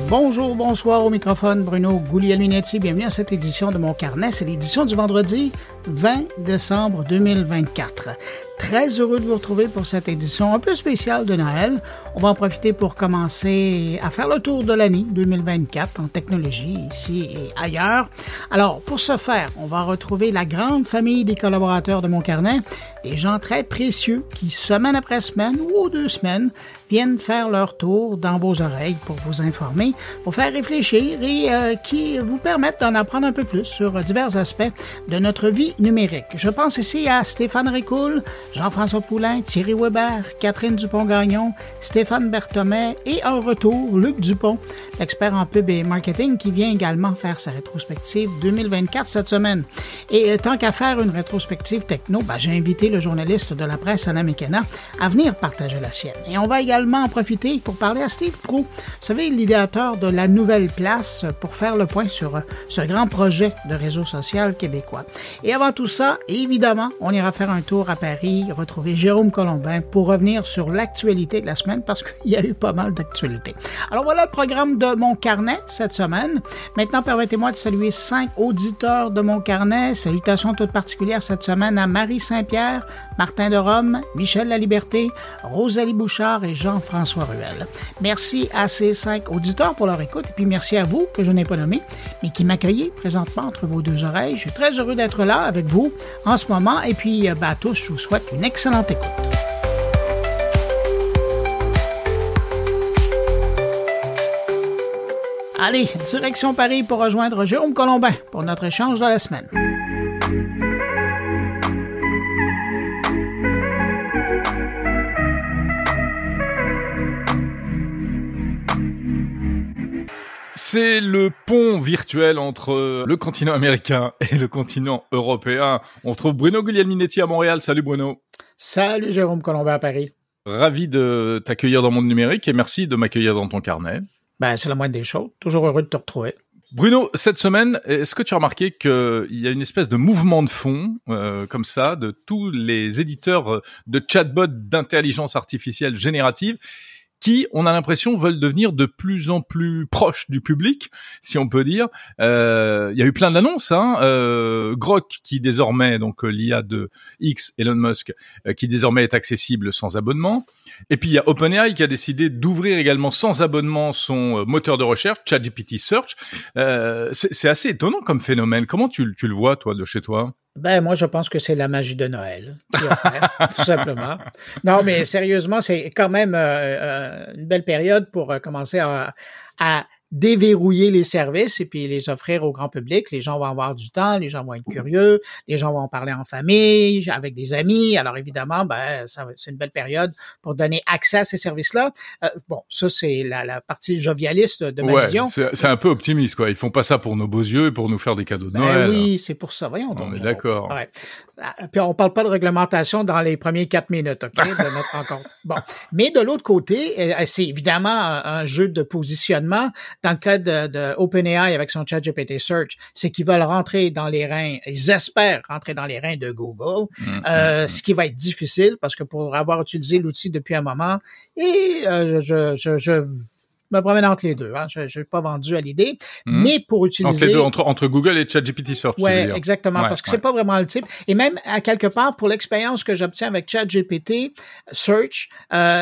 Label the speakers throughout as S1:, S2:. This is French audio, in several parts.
S1: Bonjour, bonsoir, au microphone, Bruno Guglielminetti. Bienvenue à cette édition de Mon Carnet. C'est l'édition du vendredi 20 décembre 2024. Très heureux de vous retrouver pour cette édition un peu spéciale de Noël. On va en profiter pour commencer à faire le tour de l'année 2024 en technologie, ici et ailleurs. Alors, pour ce faire, on va retrouver la grande famille des collaborateurs de Mon Carnet, des gens très précieux qui, semaine après semaine ou 2 semaines, viennent faire leur tour dans vos oreilles pour vous informer, pour faire réfléchir et qui vous permettent d'en apprendre un peu plus sur divers aspects de notre vie numérique. Je pense ici à Stéphane Récoul, Jean-François Poulain, Thierry Weber, Catherine Dupont-Gagnon, Stéphane Berthomet et en retour, Luc Dupont, l'expert en pub et marketing qui vient également faire sa rétrospective 2024 cette semaine. Et tant qu'à faire une rétrospective techno, j'ai invité le journaliste de la presse Alain McKenna à venir partager la sienne. Et on va également en profiter pour parler à Steve Proulx, vous savez, l'idéateur de La Nouvelle Place, pour faire le point sur ce grand projet de réseau social québécois. Et avant tout ça, évidemment, on ira faire un tour à Paris, retrouver Jérôme Colombin pour revenir sur l'actualité de la semaine parce qu'il y a eu pas mal d'actualités. Alors voilà le programme de Mon Carnet cette semaine. Maintenant, permettez-moi de saluer 5 auditeurs de Mon Carnet. Salutations toutes particulières cette semaine à Marie Saint-Pierre, Martin de Rome, Michel Laliberté, Rosalie Bouchard et Jean-François Ruel. Merci à ces 5 auditeurs pour leur écoute et puis merci à vous que je n'ai pas nommé, mais qui m'accueillez présentement entre vos 2 oreilles. Je suis très heureux d'être là avec vous en ce moment et puis à tous, je vous souhaite une excellente écoute. Allez, direction Paris pour rejoindre Jérôme Colombin pour notre échange de la semaine.
S2: C'est le pont virtuel entre le continent américain et le continent européen. On trouve Bruno Guglielminetti à Montréal. Salut Bruno.
S1: Salut Jérôme Colombin à Paris.
S2: Ravi de t'accueillir dans Monde Numérique et merci de m'accueillir dans ton carnet.
S1: C'est la moindre des choses. Toujours heureux de te retrouver.
S2: Bruno, cette semaine, est-ce que tu as remarqué qu'il y a une espèce de mouvement de fond, comme ça, de tous les éditeurs de chatbots d'intelligence artificielle générative qui, on a l'impression, veulent devenir de plus en plus proches du public, si on peut dire. Il y a eu plein d'annonces, Grok, qui désormais, donc l'IA de X, Elon Musk, qui désormais est accessible sans abonnement. Et puis il y a OpenAI qui a décidé d'ouvrir également sans abonnement son moteur de recherche, ChatGPT Search. C'est assez étonnant comme phénomène. Comment tu le vois, toi, de chez toi?
S1: Moi, je pense que c'est la magie de Noël, tout simplement. Non, mais sérieusement, c'est quand même une belle période pour commencer à déverrouiller les services et puis les offrir au grand public. Les gens vont avoir du temps, les gens vont être curieux, les gens vont en parler en famille, avec des amis. Alors évidemment, c'est une belle période pour donner accès à ces services-là. Ça, c'est la partie jovialiste de ma vision.
S2: C'est un peu optimiste, quoi. Ils font pas ça pour nos beaux yeux et pour nous faire des cadeaux de Noël.
S1: Oui, c'est pour ça. Voyons donc.
S2: On est d'accord.
S1: Ouais. Puis on parle pas de réglementation dans les premiers 4 minutes, OK, de notre rencontre. Bon. Mais de l'autre côté, c'est évidemment un jeu de positionnement. Dans le cas de OpenAI avec son ChatGPT Search, c'est qu'ils veulent rentrer dans les reins, ils espèrent rentrer dans les reins de Google, ce qui va être difficile parce que pour avoir utilisé l'outil depuis un moment, et je me promène entre les deux. Je suis pas vendu à l'idée, mais pour utiliser...
S2: Entre Google et ChatGPT Search, tu veux dire.
S1: Exactement, parce que c'est pas vraiment le type. Et même, à quelque part, pour l'expérience que j'obtiens avec ChatGPT Search,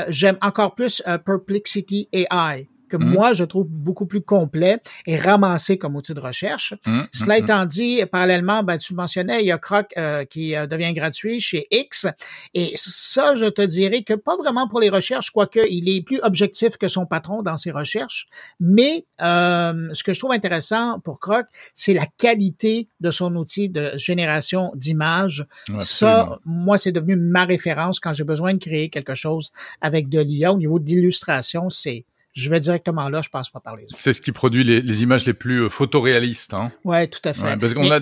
S1: j'aime encore plus Perplexity AI, que moi, je trouve beaucoup plus complet et ramassé comme outil de recherche. Cela étant dit, parallèlement, tu le mentionnais, il y a Grok qui devient gratuit chez X. Et ça, je te dirais que pas vraiment pour les recherches, quoique il est plus objectif que son patron dans ses recherches. Mais ce que je trouve intéressant pour Grok, c'est la qualité de son outil de génération d'images. Ça, moi, c'est devenu ma référence quand j'ai besoin de créer quelque chose avec de l'IA. Au niveau de l'illustration, c'est je vais directement là, je passe pas par les autres.
S2: C'est ce qui produit les images les plus photoréalistes, hein.
S1: Ouais, tout à fait.
S2: Ouais, parce qu'on a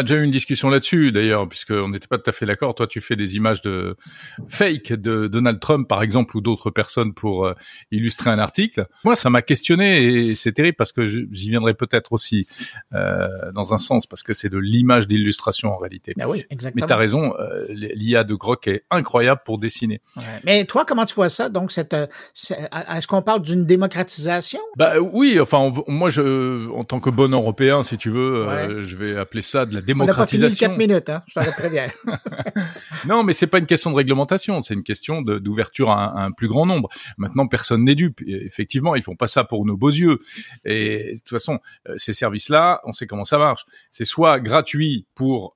S2: déjà eu une discussion là-dessus, d'ailleurs, puisqu'on n'était pas tout à fait d'accord. Toi, tu fais des images de fake de Donald Trump, par exemple, ou d'autres personnes pour illustrer un article. Moi, ça m'a questionné et c'est terrible parce que j'y viendrai peut-être aussi dans un sens, parce que c'est de l'image d'illustration en réalité.
S1: Ben oui, exactement.
S2: Mais t'as raison, l'IA de Grok est incroyable pour dessiner.
S1: Ouais. Mais toi, comment tu vois ça? Donc, est-ce qu'on parle d'une démocratisation?
S2: Bah oui, enfin moi en tant que bon Européen, si tu veux, je vais appeler ça de la démocratisation.
S1: On n'a pas fini 4 minutes, hein. Je t'en préviens.
S2: Non, mais c'est pas une question de réglementation, c'est une question d'ouverture à un plus grand nombre. Maintenant, personne n'est dupe. Et effectivement, ils font pas ça pour nos beaux yeux. Et de toute façon, ces services-là, on sait comment ça marche. C'est soit gratuit pour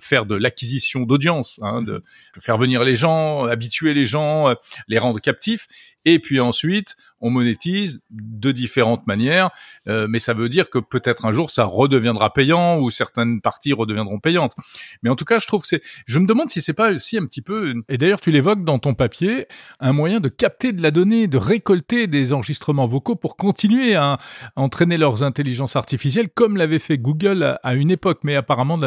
S2: faire de l'acquisition d'audience, hein, de faire venir les gens, habituer les gens, les rendre captifs. Et puis ensuite, on monétise de différentes manières, mais ça veut dire que peut-être un jour ça redeviendra payant ou certaines parties redeviendront payantes. Mais en tout cas, je me demande si c'est pas aussi un petit peu. Et d'ailleurs, tu l'évoques dans ton papier, un moyen de capter de la donnée, de récolter des enregistrements vocaux pour continuer à entraîner leurs intelligences artificielles, comme l'avait fait Google à une époque. Mais apparemment,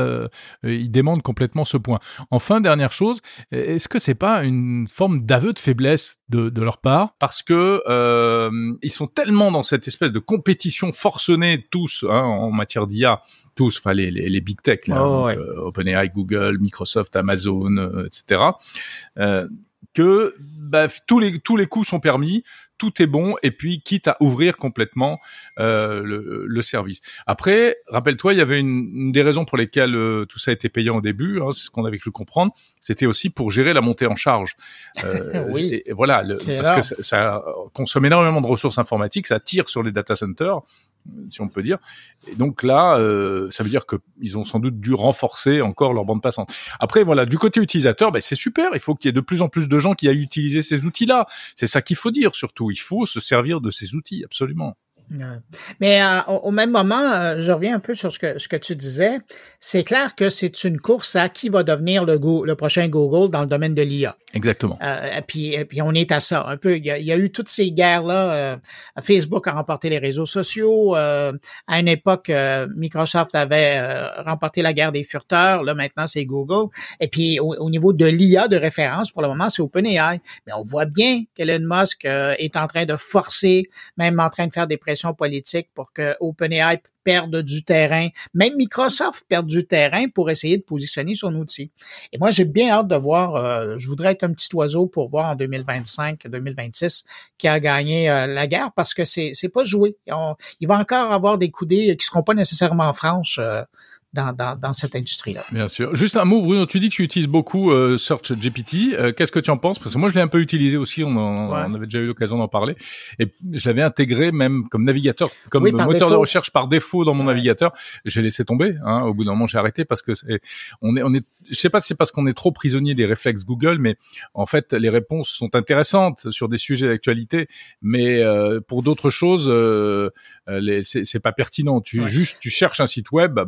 S2: ils démentent complètement ce point. Enfin, dernière chose, est-ce que c'est pas une forme d'aveu de faiblesse de leur part? Parce que ils sont tellement dans cette espèce de compétition forcenée tous, hein, en matière d'IA, tous, enfin les big tech, là, OpenAI, Google, Microsoft, Amazon, etc. Que tous les coups sont permis, tout est bon, et puis quitte à ouvrir complètement le service. Après, rappelle-toi, il y avait une des raisons pour lesquelles tout ça a été payant au début, hein, c'est ce qu'on avait cru comprendre, c'était aussi pour gérer la montée en charge.
S1: Oui.
S2: Et voilà, parce que ça consomme énormément de ressources informatiques, ça tire sur les data centers, si on peut dire. Et donc là, ça veut dire qu'ils ont sans doute dû renforcer encore leur bande passante. Après, voilà, du côté utilisateur, c'est super. Il faut qu'il y ait de plus en plus de gens qui aillent utiliser ces outils-là. C'est ça qu'il faut dire, surtout. Il faut se servir de ces outils, absolument.
S1: Mais au même moment, je reviens un peu sur ce que tu disais. C'est clair que c'est une course à qui va devenir le prochain Google dans le domaine de l'IA.
S2: Exactement.
S1: Puis on est à ça un peu. Il y a eu toutes ces guerres-là. Facebook a remporté les réseaux sociaux. À une époque, Microsoft avait remporté la guerre des furteurs. Là, maintenant, c'est Google. Et puis, au niveau de l'IA de référence, pour le moment, c'est OpenAI. Mais on voit bien qu'Elon Musk est en train de forcer, même en train de faire des pressions politique pour que OpenAI perde du terrain, même Microsoft perde du terrain pour essayer de positionner son outil. Et moi, j'ai bien hâte de voir, je voudrais être un petit oiseau pour voir en 2025-2026 qui a gagné la guerre parce que c'est pas joué. Il va encore avoir des coudées qui seront pas nécessairement franches dans cette industrie-là.
S2: Bien sûr. Juste un mot, Bruno, tu dis que tu utilises beaucoup Search GPT. Qu'est-ce que tu en penses? Parce que moi, je l'ai un peu utilisé aussi, on avait déjà eu l'occasion d'en parler. Et je l'avais intégré même comme navigateur, comme moteur de recherche par défaut dans mon navigateur. J'ai laissé tomber. Hein. Au bout d'un moment, j'ai arrêté parce que on est. Je sais pas si c'est parce qu'on est trop prisonnier des réflexes Google, mais en fait, les réponses sont intéressantes sur des sujets d'actualité, mais pour d'autres choses, c'est pas pertinent. Tu cherches un site web,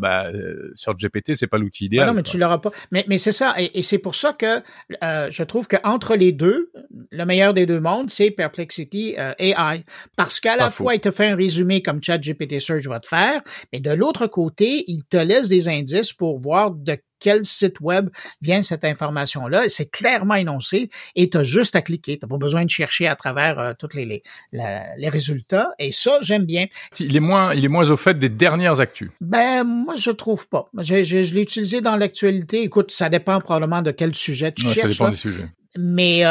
S2: Search GPT, c'est pas l'outil idéal.
S1: Non, mais tu l'auras pas. Mais c'est ça, et c'est pour ça que je trouve qu'entre les deux, le meilleur des deux mondes, c'est Perplexity AI. Parce qu'à la fois, il te fait un résumé comme ChatGPT Search va te faire, mais de l'autre côté, il te laisse des indices pour voir de quel site web vient cette information-là. C'est clairement énoncé et tu as juste à cliquer. Tu n'as pas besoin de chercher à travers tous les résultats. Et ça, j'aime bien.
S2: Il est moins au fait des dernières actus.
S1: Moi, je trouve pas. Je l'ai utilisé dans l'actualité. Écoute, ça dépend probablement de quel sujet tu cherches.
S2: Ça dépend des sujets.
S1: Mais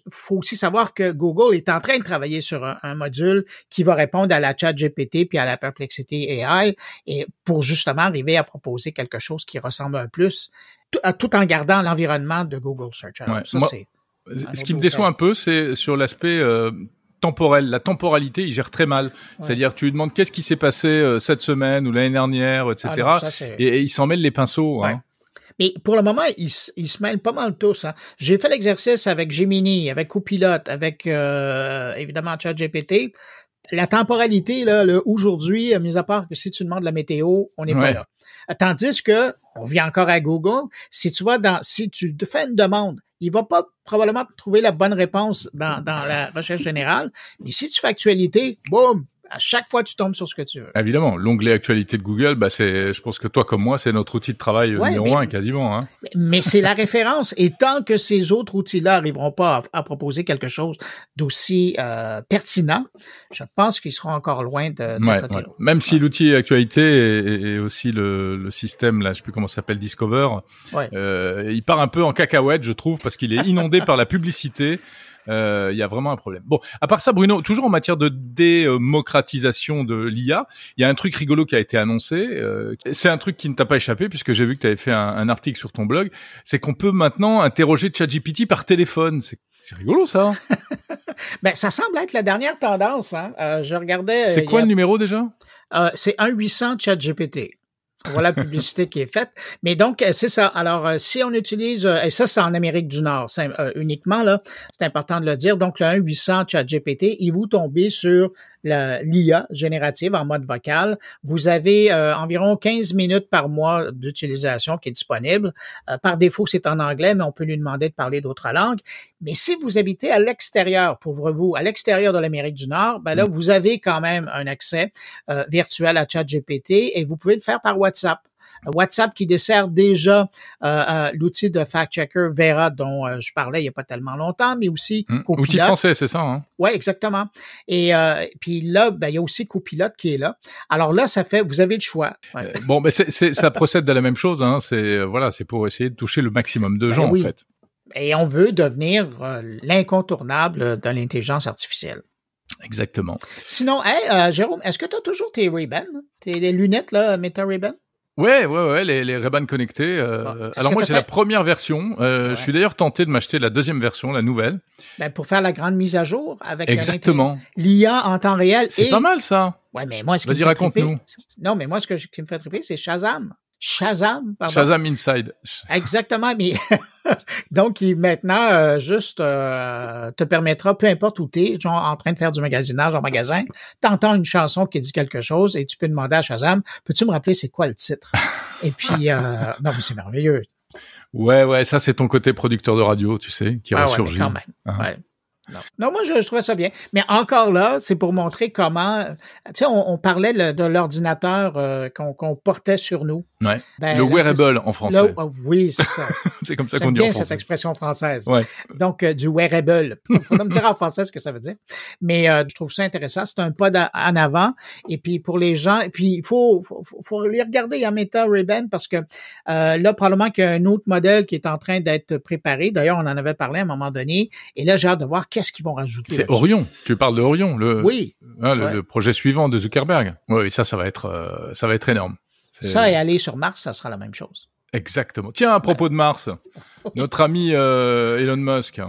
S1: faut aussi savoir que Google est en train de travailler sur un module qui va répondre à la ChatGPT puis à la Perplexity AI et pour justement arriver à proposer quelque chose qui ressemble un plus tout en gardant l'environnement de Google Search. Alors,
S2: ce qui me déçoit un peu, c'est sur l'aspect temporel. La temporalité, il gère très mal. C'est-à-dire, tu lui demandes qu'est-ce qui s'est passé cette semaine ou l'année dernière, etc. Et il s'en mêle les pinceaux. Hein.
S1: Mais pour le moment, ils se mêlent pas mal tous. Hein. J'ai fait l'exercice avec Gemini, avec Copilot, avec évidemment ChatGPT. La temporalité, là, aujourd'hui, mis à part que si tu demandes la météo, on n'est pas là. Tandis que, on vient encore à Google, si tu te fais une demande, il va pas probablement trouver la bonne réponse dans la recherche générale. Mais si tu fais actualité, boum, à chaque fois, tu tombes sur ce que tu veux.
S2: Évidemment, l'onglet actualité de Google, je pense que toi comme moi, c'est notre outil de travail numéro 1 quasiment. Hein.
S1: Mais c'est la référence. Et tant que ces autres outils-là n'arriveront pas à proposer quelque chose d'aussi pertinent, je pense qu'ils seront encore loin de côté l'autre.
S2: Même si l'outil actualité et aussi le système, là, je sais plus comment ça s'appelle, Discover, il part un peu en cacahuète, je trouve, parce qu'il est inondé par la publicité. Il y a vraiment un problème. Bon, à part ça, Bruno, toujours en matière de démocratisation de l'IA, il y a un truc rigolo qui a été annoncé. C'est un truc qui ne t'a pas échappé puisque j'ai vu que tu avais fait un article sur ton blog. C'est qu'on peut maintenant interroger ChatGPT par téléphone. C'est rigolo, ça.
S1: Ben, ça semble être la dernière tendance. Hein. Je regardais.
S2: C'est quoi le numéro déjà?
S1: C'est 1-800 ChatGPT. Voilà la publicité qui est faite. Mais donc, c'est ça. Alors, si on utilise, et ça, c'est en Amérique du Nord uniquement, là, c'est important de le dire. Donc, le 1-800 ChatGPT, il vous tombez sur l'IA générative en mode vocal. Vous avez environ 15 minutes par mois d'utilisation qui est disponible. Par défaut, c'est en anglais, mais on peut lui demander de parler d'autres langues. Mais si vous habitez à l'extérieur, pauvre-vous, à l'extérieur de l'Amérique du Nord, ben là, vous avez quand même un accès virtuel à ChatGPT et vous pouvez le faire par WhatsApp. WhatsApp qui dessert déjà l'outil de fact-checker Vera dont je parlais il n'y a pas tellement longtemps, mais aussi Copilot.
S2: Outil français, c'est ça, hein?
S1: Oui, exactement. Et puis là, ben, il y a aussi Copilot qui est là. Alors là, vous avez le choix. Ouais.
S2: Bon, mais ça procède de la même chose, hein. C'est pour essayer de toucher le maximum de gens, en fait.
S1: Et on veut devenir l'incontournable de l'intelligence artificielle.
S2: Exactement.
S1: Sinon, Jérôme, est-ce que tu as toujours tes Ray-Ban, les lunettes là, Meta Ray-Ban?
S2: Ouais, les Ray-Ban connectés. Alors moi, j'ai la première version. Je suis d'ailleurs tenté de m'acheter la deuxième version, la nouvelle.
S1: Ben, pour faire la grande mise à jour avec
S2: exactement
S1: l'IA en temps réel.
S2: C'est pas mal, ça.
S1: Ouais, mais moi,
S2: vas-y, raconte-nous.
S1: Non, mais moi, ce qui me fait triper, c'est Shazam. Shazam
S2: Inside.
S1: Exactement, mais donc il maintenant juste te permettra, peu importe où t'es, genre en train de faire du magasinage en magasin, t'entends une chanson qui dit quelque chose et tu peux demander à Shazam, peux-tu me rappeler c'est quoi le titre? Et puis non mais c'est merveilleux.
S2: Ouais, ça c'est ton côté producteur de radio, tu sais, qui ressurgit.
S1: Ouais, quand même. Ouais. Non, moi, je trouvais ça bien. Mais encore là, c'est pour montrer comment... Tu sais, on parlait de l'ordinateur qu'on portait sur nous.
S2: Ouais. Ben, le wearable en français.
S1: Oui, c'est ça.
S2: C'est comme ça qu'on dit en français.
S1: J'aime bien cette expression française.
S2: Ouais.
S1: Donc, du wearable. Il faudra me dire en français ce que ça veut dire. Mais je trouve ça intéressant. C'est un pas en avant. Et puis, pour les gens... Et puis, il faut les regarder en Meta Ray-Ban parce que là, probablement qu'il y a un autre modèle qui est en train d'être préparé. D'ailleurs, on en avait parlé à un moment donné. Et là, j'ai hâte de voir qu'est-ce qu'ils vont rajouter.
S2: C'est Orion. Tu parles de Orion, le projet suivant de Zuckerberg. Oui, ça va être énorme.
S1: Ça et aller sur Mars, ça sera la même chose.
S2: Exactement. Tiens, à propos de Mars, notre ami Elon Musk.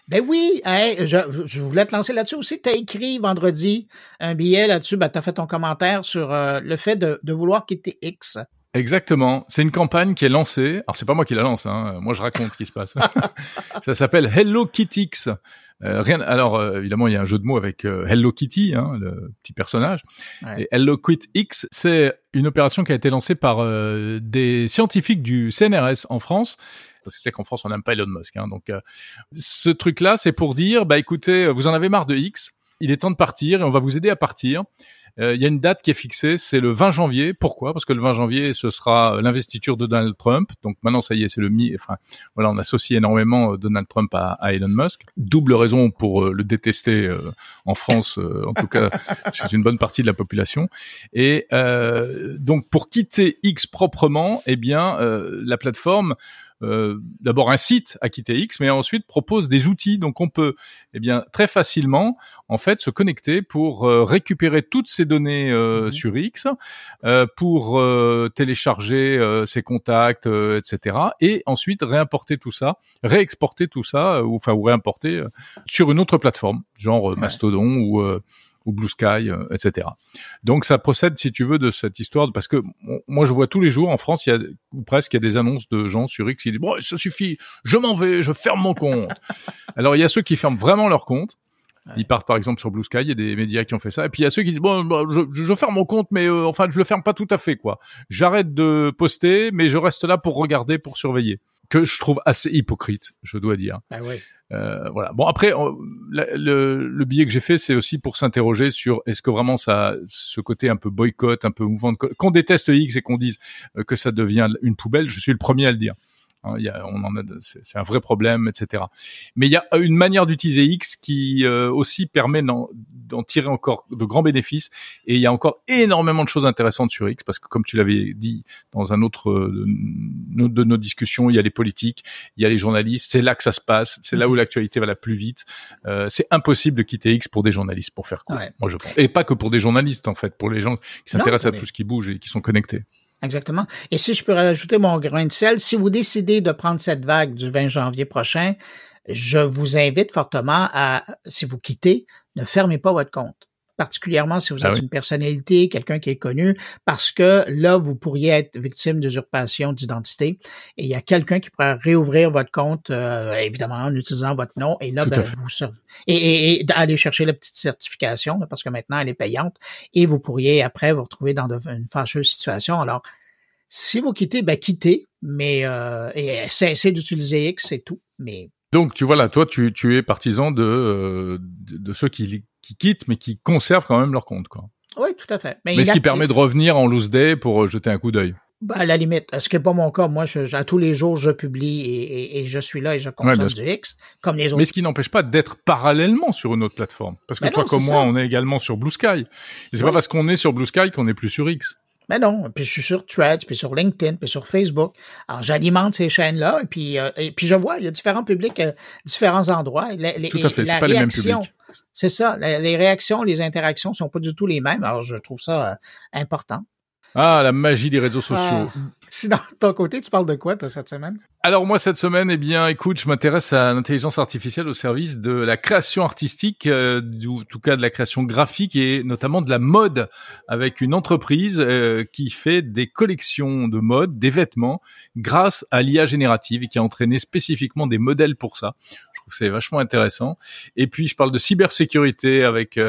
S1: Ben oui, je voulais te lancer là-dessus aussi. Tu as écrit vendredi un billet là-dessus. Ben, tu as fait ton commentaire sur le fait de vouloir quitter X.
S2: Exactement. C'est une campagne qui est lancée. Alors, c'est pas moi qui la lance, hein. Moi, je raconte ce qui se passe. Ça s'appelle Hello Kitty X. Alors, évidemment, il y a un jeu de mots avec Hello Kitty, hein, le petit personnage. Ouais. Et Hello Quit X, c'est une opération qui a été lancée par des scientifiques du CNRS en France. Parce que c'est qu'en France, on n'aime pas Elon Musk. Hein, donc, ce truc-là, c'est pour dire, bah écoutez, vous en avez marre de X, il est temps de partir et on va vous aider à partir. Il y a une date qui est fixée, c'est le 20 janvier. Pourquoi? Parce que le 20 janvier, ce sera l'investiture de Donald Trump. Donc maintenant, ça y est, c'est on associe énormément Donald Trump à Elon Musk. Double raison pour le détester en France, en tout cas chez une bonne partie de la population. Et donc pour quitter X proprement, eh bien la plateforme d'abord incite à quitter X, mais ensuite propose des outils. Donc on peut très facilement en fait se connecter pour récupérer toutes ces données sur X, pour télécharger ses contacts, etc. Et ensuite réexporter tout ça, ou réimporter sur une autre plateforme, genre Mastodon ou Blue Sky, etc. Donc ça procède, si tu veux, de cette histoire, parce que moi je vois tous les jours en France, il y a des annonces de gens sur X qui disent bon, ça suffit, je m'en vais, je ferme mon compte. Alors il y a ceux qui ferment vraiment leur compte. Ils partent par exemple sur Blue Sky, il y a des médias qui ont fait ça, et puis il y a ceux qui disent bon, je ferme mon compte, mais je le ferme pas tout à fait, quoi. J'arrête de poster, mais je reste là pour regarder, pour surveiller. que je trouve assez hypocrite, je dois dire.
S1: Ah oui.
S2: Voilà. Bon, après, le billet que j'ai fait, c'est aussi pour s'interroger sur est-ce que vraiment ce côté un peu boycott, un peu mouvement qu'on déteste X et qu'on dise que ça devient une poubelle, je suis le premier à le dire. C'est un vrai problème, etc. Mais il y a une manière d'utiliser X qui aussi permet d'en tirer encore de grands bénéfices. Et il y a encore énormément de choses intéressantes sur X, parce que comme tu l'avais dit dans un autre de nos discussions, il y a les politiques, il y a les journalistes. C'est là que ça se passe. C'est là où l'actualité va la plus vite. C'est impossible de quitter X pour des journalistes, pour faire court. Ouais. Moi, je pense. Et pas que pour des journalistes, en fait, pour les gens qui s'intéressent à tout ce qui bouge et qui sont connectés.
S1: Exactement. Et si je peux rajouter mon grain de sel, si vous décidez de prendre cette vague du 20 janvier prochain, je vous invite fortement si vous quittez, ne fermez pas votre compte. Particulièrement si vous êtes une personnalité, quelqu'un qui est connu, parce que là, vous pourriez être victime d'usurpation d'identité. Et il y a quelqu'un qui pourrait réouvrir votre compte, évidemment, en utilisant votre nom. Et là, et aller chercher la petite certification, là, parce que maintenant, elle est payante. Et vous pourriez, après, vous retrouver dans une fâcheuse situation. Alors, si vous quittez, quittez, mais essayez d'utiliser X, c'est tout. Mais
S2: donc, tu vois là, toi, tu es partisan de ceux qui quittent, mais qui conservent quand même leur compte, quoi.
S1: Oui, tout à fait.
S2: Mais ce qui permet de revenir en loose day pour jeter un coup d'œil.
S1: À la limite, ce qui n'est pas mon cas. Moi, à tous les jours, je publie et je suis là et je consomme du X, comme les autres.
S2: Mais ce qui n'empêche pas d'être parallèlement sur une autre plateforme. Parce que toi, comme moi, on est également sur Blue Sky. Et c'est pas parce qu'on est sur Blue Sky qu'on n'est plus sur X.
S1: Mais non, puis je suis sur Threads, puis sur LinkedIn, puis sur Facebook. Alors, j'alimente ces chaînes-là, et puis je vois, il y a différents publics à différents endroits.
S2: Tout à fait, c'est pas les mêmes publics.
S1: C'est ça, les réactions, les interactions sont pas du tout les mêmes. Alors, je trouve ça important.
S2: Ah, la magie des réseaux sociaux.
S1: Sinon, de ton côté, tu parles de quoi, toi, cette semaine?
S2: Alors, moi, cette semaine, écoute, je m'intéresse à l'intelligence artificielle au service de la création artistique, en tout cas de la création graphique et notamment de la mode, avec une entreprise qui fait des collections de mode, des vêtements, grâce à l'IA générative et qui a entraîné spécifiquement des modèles pour ça. Je trouve que c'est vachement intéressant. Et puis, je parle de cybersécurité avec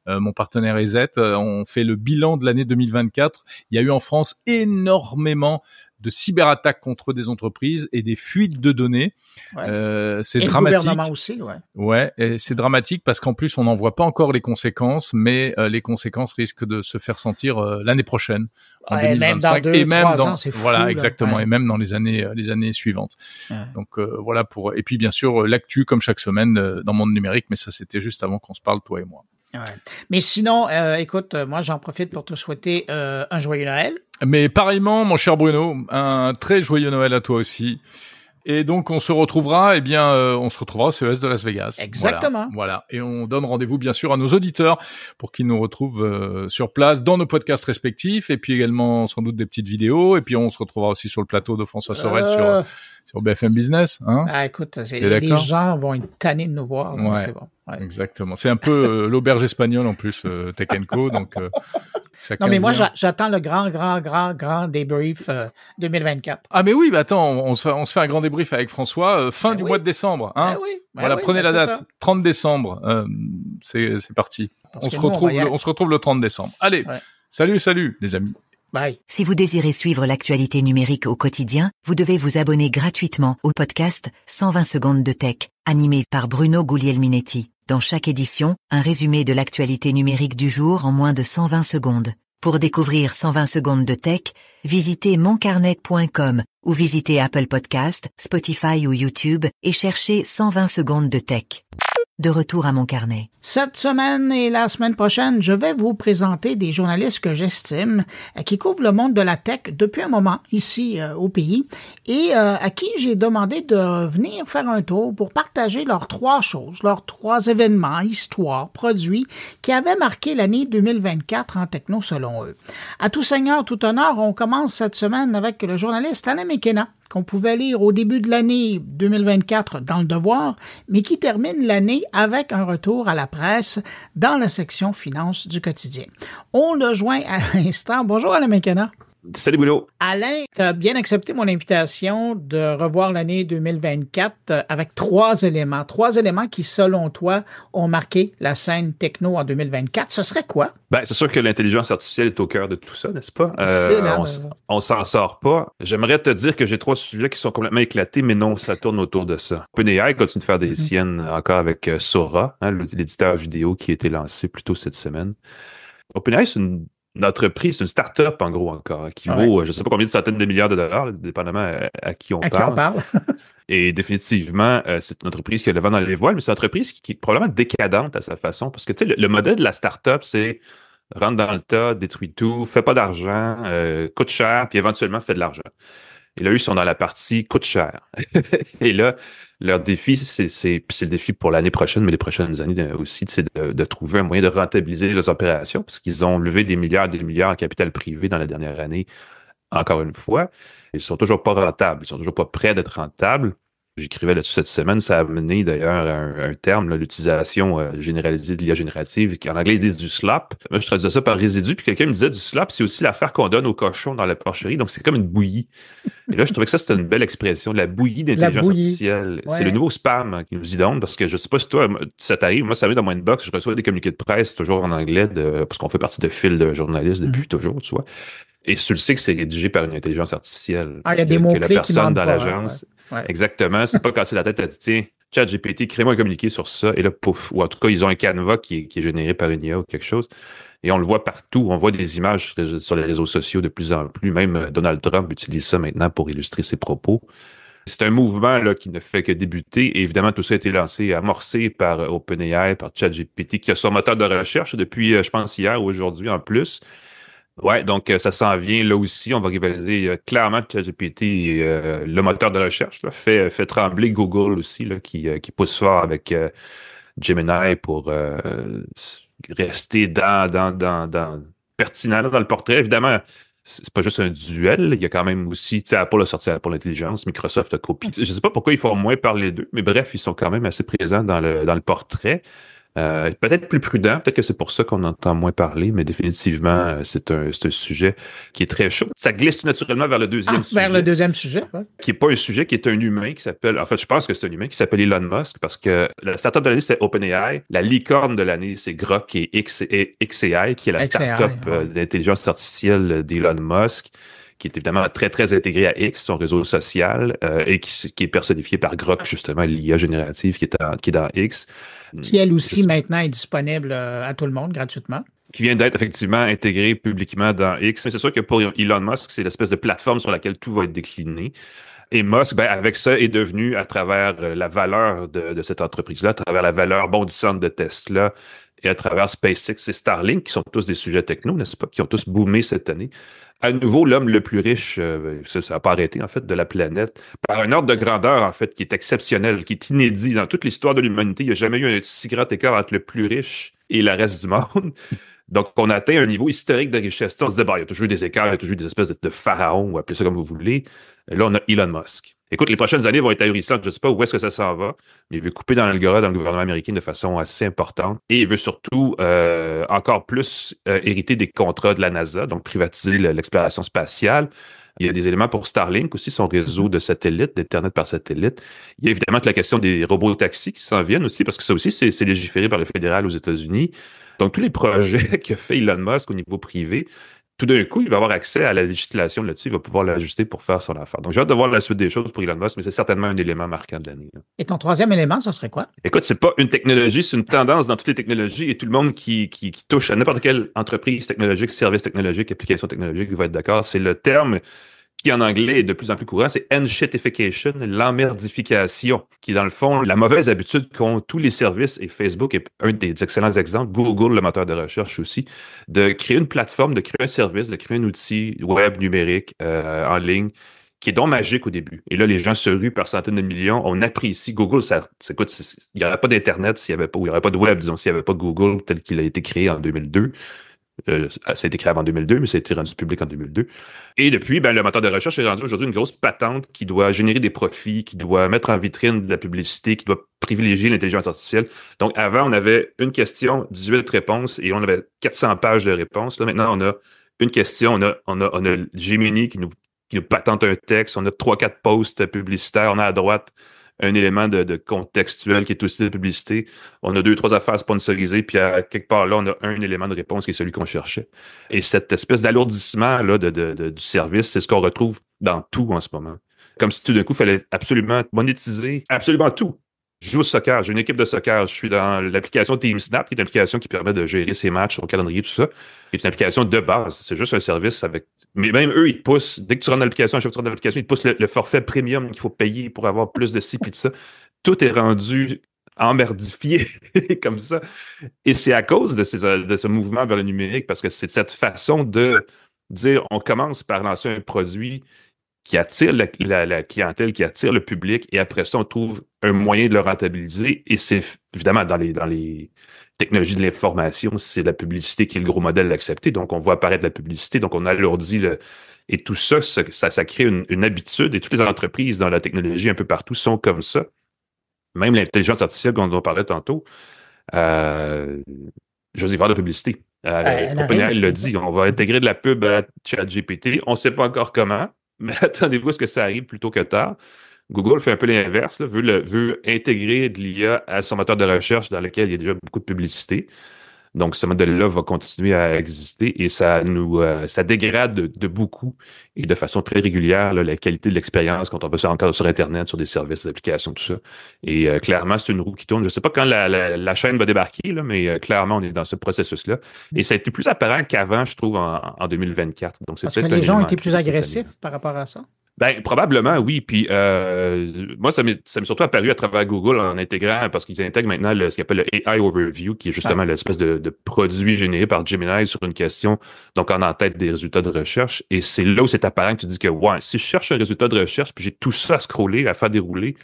S2: mon partenaire EZ. On fait le bilan de l'année 2024. Il y a eu en France énormément de cyberattaques contre des entreprises et des fuites de données. Ouais. C'est et dramatique.
S1: Le gouvernement aussi, ouais.
S2: Ouais, et c'est dramatique parce qu'en plus, on n'en voit pas encore les conséquences, mais les conséquences risquent de se faire sentir l'année prochaine, en 2025.
S1: Même dans 2-3 ans, c'est fou.
S2: Voilà, exactement, et même dans les années suivantes. Ouais. Donc voilà et puis bien sûr l'actu comme chaque semaine dans Monde Numérique, mais ça c'était juste avant qu'on se parle toi et moi.
S1: Ouais. Mais sinon, écoute, moi j'en profite pour te souhaiter un joyeux Noël.
S2: Mais pareillement, mon cher Bruno, un très joyeux Noël à toi aussi. Et donc, on se retrouvera au CES de Las Vegas.
S1: Exactement.
S2: Voilà. Et on donne rendez-vous, bien sûr, à nos auditeurs pour qu'ils nous retrouvent sur place dans nos podcasts respectifs et puis également, sans doute, des petites vidéos. Et puis, on se retrouvera aussi sur le plateau de François Sorel sur BFM Business. Hein.
S1: Ah, écoute, les gens vont être tannés de nous voir.
S2: Ouais.
S1: C'est bon. Ouais.
S2: Exactement. C'est un peu l'auberge espagnole, en plus, Tech & Co. Donc,
S1: non, mais moi, j'attends le grand débrief 2024.
S2: Ah, mais oui, attends, on se fait un grand débrief avec François fin du mois de décembre. Hein. Voilà, prenez la date. Ça. 30 décembre. C'est parti. On se retrouve le 30 décembre. Allez, salut, les amis.
S1: Bye.
S3: Si vous désirez suivre l'actualité numérique au quotidien, vous devez vous abonner gratuitement au podcast 120 secondes de tech, animé par Bruno Guglielminetti. Dans chaque édition, un résumé de l'actualité numérique du jour en moins de 120 secondes. Pour découvrir 120 secondes de tech, visitez moncarnet.com ou visitez Apple Podcast, Spotify ou YouTube et cherchez 120 secondes de tech. De retour à mon carnet.
S1: Cette semaine et la semaine prochaine, je vais vous présenter des journalistes que j'estime qui couvrent le monde de la tech depuis un moment ici au pays et à qui j'ai demandé de venir faire un tour pour partager leurs 3 événements, histoires, produits qui avaient marqué l'année 2024 en techno selon eux. À tout seigneur, tout honneur, on commence cette semaine avec le journaliste Alain McKenna, qu'on pouvait lire au début de l'année 2024 dans Le Devoir, mais qui termine l'année avec un retour à la presse dans la section finance du quotidien. On le joint à l'instant. Bonjour Alain McKenna.
S4: Salut Bruno.
S1: Alain, tu as bien accepté mon invitation de revoir l'année 2024 avec 3 éléments. 3 éléments qui, selon toi, ont marqué la scène techno en 2024. Ce serait quoi?
S4: Ben, c'est sûr que l'intelligence artificielle est au cœur de tout ça, n'est-ce pas? On s'en sort pas. J'aimerais te dire que j'ai 3 sujets qui sont complètement éclatés, mais non, ça tourne autour de ça. OpenAI continue de faire des siennes encore avec Sora, l'éditeur vidéo qui a été lancé plus tôt cette semaine. OpenAI, c'est une entreprise, c'est une start-up en gros encore, qui vaut je ne sais pas combien de centaines de milliards de dollars, dépendamment à qui on parle. Et définitivement, c'est une entreprise qui a le vent dans les voiles, mais c'est une entreprise qui est probablement décadente à sa façon, parce que tu sais, le modèle de la start-up, c'est rentre dans le tas, détruit tout, fait pas d'argent, coûte cher, puis éventuellement fait de l'argent. Et là, eux, ils sont dans la partie coûte cher. Et là, leur défi, c'est le défi pour l'année prochaine, mais les prochaines années aussi, c'est de trouver un moyen de rentabiliser leurs opérations, parce qu'ils ont levé des milliards en capital privé dans la dernière année, encore une fois. Ils sont toujours pas rentables, ils sont toujours pas prêts d'être rentables. J'écrivais là-dessus cette semaine, ça a amené d'ailleurs à un terme, l'utilisation généralisée de l'IA générative, qui en anglais ils disent du slop. Moi, je traduisais ça par résidu, puis quelqu'un me disait du slop, c'est aussi l'affaire qu'on donne aux cochons dans la porcherie, donc c'est comme une bouillie. Et là, je trouvais que ça, c'était une belle expression, la bouillie d'intelligence artificielle. Ouais. C'est le nouveau spam qui nous inonde, parce que je sais pas si toi, ça t'arrive, moi, ça m'est dans mon inbox, je reçois des communiqués de presse, toujours en anglais, parce qu'on fait partie de fil de journalistes depuis toujours, tu vois. Et tu le sais que c'est rédigé par une intelligence artificielle.
S1: Ah, il y a des mots-clés qui
S4: personne dans l'agence. Ouais. Exactement. C'est pas casser la tête à dire, tiens, ChatGPT, crée-moi un communiqué sur ça. Et là, pouf. Ou en tout cas, ils ont un canevas qui est généré par une IA ou quelque chose. Et on le voit partout. On voit des images sur les réseaux sociaux de plus en plus. Même Donald Trump utilise ça maintenant pour illustrer ses propos. C'est un mouvement là, qui ne fait que débuter. Et évidemment, tout ça a été lancé, amorcé par OpenAI, par ChatGPT, qui a son moteur de recherche depuis, je pense, hier ou aujourd'hui en plus. Ouais, donc ça s'en vient là aussi. On va rivaliser clairement ChatGPT, le moteur de recherche, là, fait trembler Google aussi, là, qui pousse fort avec Gemini pour rester pertinent là, dans le portrait. Évidemment, c'est pas juste un duel. Il y a quand même aussi, tu sais, Apple a sorti Apple Intelligence, Microsoft a copié. Je sais pas pourquoi ils font moins parler d'eux, mais bref, ils sont quand même assez présents dans le portrait. Peut-être plus prudent, peut-être que c'est pour ça qu'on entend moins parler, mais définitivement, c'est un sujet qui est très chaud. Ça glisse tout naturellement vers le deuxième sujet.
S1: Vers le deuxième sujet, ouais.
S4: Qui n'est pas un sujet, qui est un humain qui s'appelle, en fait, je pense que c'est un humain qui s'appelle Elon Musk, parce que la startup de l'année, c'était OpenAI. La licorne de l'année, c'est Grok, qui est XAI, qui est la startup d'intelligence artificielle d'Elon Musk, qui est évidemment très, très intégré à X, son réseau social, et qui est personnifié par Grok, justement, l'IA générative qui est dans X.
S1: Qui, elle aussi, maintenant, est disponible à tout le monde, gratuitement.
S4: Qui vient d'être effectivement intégré publiquement dans X. Mais c'est sûr que pour Elon Musk, c'est l'espèce de plateforme sur laquelle tout va être décliné. Et Musk, avec ça, est devenu, à travers la valeur de cette entreprise-là, à travers la valeur bondissante de Tesla, et à travers SpaceX et Starlink, qui sont tous des sujets techno, n'est-ce pas, qui ont tous boomé cette année. À nouveau, l'homme le plus riche, ça n'a pas arrêté, en fait, de la planète, par un ordre de grandeur, en fait, qui est exceptionnel, qui est inédit. Dans toute l'histoire de l'humanité, il n'y a jamais eu un si grand écart entre le plus riche et le reste du monde. Donc, on a atteint un niveau historique de richesse. On se disait, il y a toujours eu des écarts, il y a toujours eu des espèces de pharaons, ou appelez ça comme vous voulez. Et là, on a Elon Musk. Écoute, les prochaines années vont être ahurissantes. Je ne sais pas où est-ce que ça s'en va, mais il veut couper dans l'algorithme dans le gouvernement américain de façon assez importante. Et il veut surtout encore plus hériter des contrats de la NASA, donc privatiser l'exploration spatiale. Il y a des éléments pour Starlink aussi, son réseau de satellites, d'Internet par satellite. Il y a évidemment la question des robots taxis qui s'en viennent aussi, parce que ça aussi, c'est légiféré par le fédéral aux États-Unis. Donc, tous les projets qu'a fait Elon Musk au niveau privé, tout d'un coup, il va avoir accès à la législation là-dessus, il va pouvoir l'ajuster pour faire son affaire. Donc, j'ai hâte de voir la suite des choses pour Elon Musk, mais c'est certainement un élément marquant de l'année.
S1: Et ton troisième élément, ça serait quoi?
S4: Écoute, c'est pas une technologie, c'est une tendance dans toutes les technologies et tout le monde qui touche à n'importe quelle entreprise technologique, service technologique, application technologique, va être d'accord. C'est le terme qui en anglais est de plus en plus courant, c'est enshitification, l'emmerdification, qui est dans le fond la mauvaise habitude qu'ont tous les services, et Facebook est un des excellents exemples, Google, le moteur de recherche aussi, de créer une plateforme, de créer un service, de créer un outil web numérique en ligne, qui est donc magique au début. Et là, les gens se ruent par centaines de millions. On apprécie Google. Écoute, il n'y aurait pas d'Internet s'il n'y avait pas, ou il n'y aurait pas de web, disons, s'il n'y avait pas Google tel qu'il a été créé en 2002. Ça a été créé avant 2002, mais ça a été rendu public en 2002. Et depuis, le moteur de recherche est rendu aujourd'hui une grosse patente qui doit générer des profits, qui doit mettre en vitrine de la publicité, qui doit privilégier l'intelligence artificielle. Donc, avant, on avait une question, 18 réponses, et on avait 400 pages de réponses. Là, maintenant, on a une question, on a Gemini qui nous patente un texte, on a 3-4 posts publicitaires, on a à droite un élément de contextuel qui est aussi de publicité. On a 2-3 affaires sponsorisées, puis à quelque part là, on a un élément de réponse qui est celui qu'on cherchait. Et cette espèce d'alourdissement là du service, c'est ce qu'on retrouve dans tout en ce moment. Comme si tout d'un coup, il fallait absolument monétiser absolument tout. Je joue au soccer, j'ai une équipe de soccer, je suis dans l'application TeamSnap, qui est une application qui permet de gérer ses matchs, son calendrier, tout ça. C'est une application de base, c'est juste un service avec... Mais même eux, ils te poussent, dès que tu rentres dans l'application, ils te poussent le forfait premium qu'il faut payer pour avoir plus de ci puis de ça. Tout est rendu emmerdifié comme ça. Et c'est à cause de ce mouvement vers le numérique, parce que c'est cette façon de dire, on commence par lancer un produit qui attire la clientèle, qui attire le public, et après ça, on trouve un moyen de le rentabiliser. Et c'est évidemment dans les technologies de l'information, c'est la publicité qui est le gros modèle d'accepter. Donc, on voit apparaître la publicité, donc on alourdit et tout ça, ça crée une habitude, et toutes les entreprises dans la technologie un peu partout sont comme ça. Même l'intelligence artificielle dont on parlait tantôt, j'ose y voir de publicité. OpenAI l'a dit, on va intégrer de la pub à ChatGPT. On ne sait pas encore comment, mais attendez-vous à ce que ça arrive plus tôt que tard. Google fait un peu l'inverse, veut intégrer de l'IA à son moteur de recherche dans lequel il y a déjà beaucoup de publicité. Donc, ce modèle-là va continuer à exister et ça dégrade de beaucoup et de façon très régulière là, la qualité de l'expérience quand on va encore sur Internet, sur des services, des applications, tout ça. Et clairement, c'est une roue qui tourne. Je ne sais pas quand la chaîne va débarquer, là, mais clairement, on est dans ce processus-là. Et ça a été plus apparent qu'avant, je trouve, en 2024. Donc, c'est
S1: parce que les gens étaient plus agressifs par rapport à ça?
S4: Ben, probablement, oui. Puis moi, ça m'est surtout apparu à travers Google en intégrant, parce qu'ils intègrent maintenant ce qu'ils appellent le AI Overview, qui est justement l'espèce de produit généré par Gemini sur une question, donc en tête des résultats de recherche. Et c'est là où c'est apparent que tu dis que, ouais, si je cherche un résultat de recherche, puis j'ai tout ça à scroller, à faire dérouler,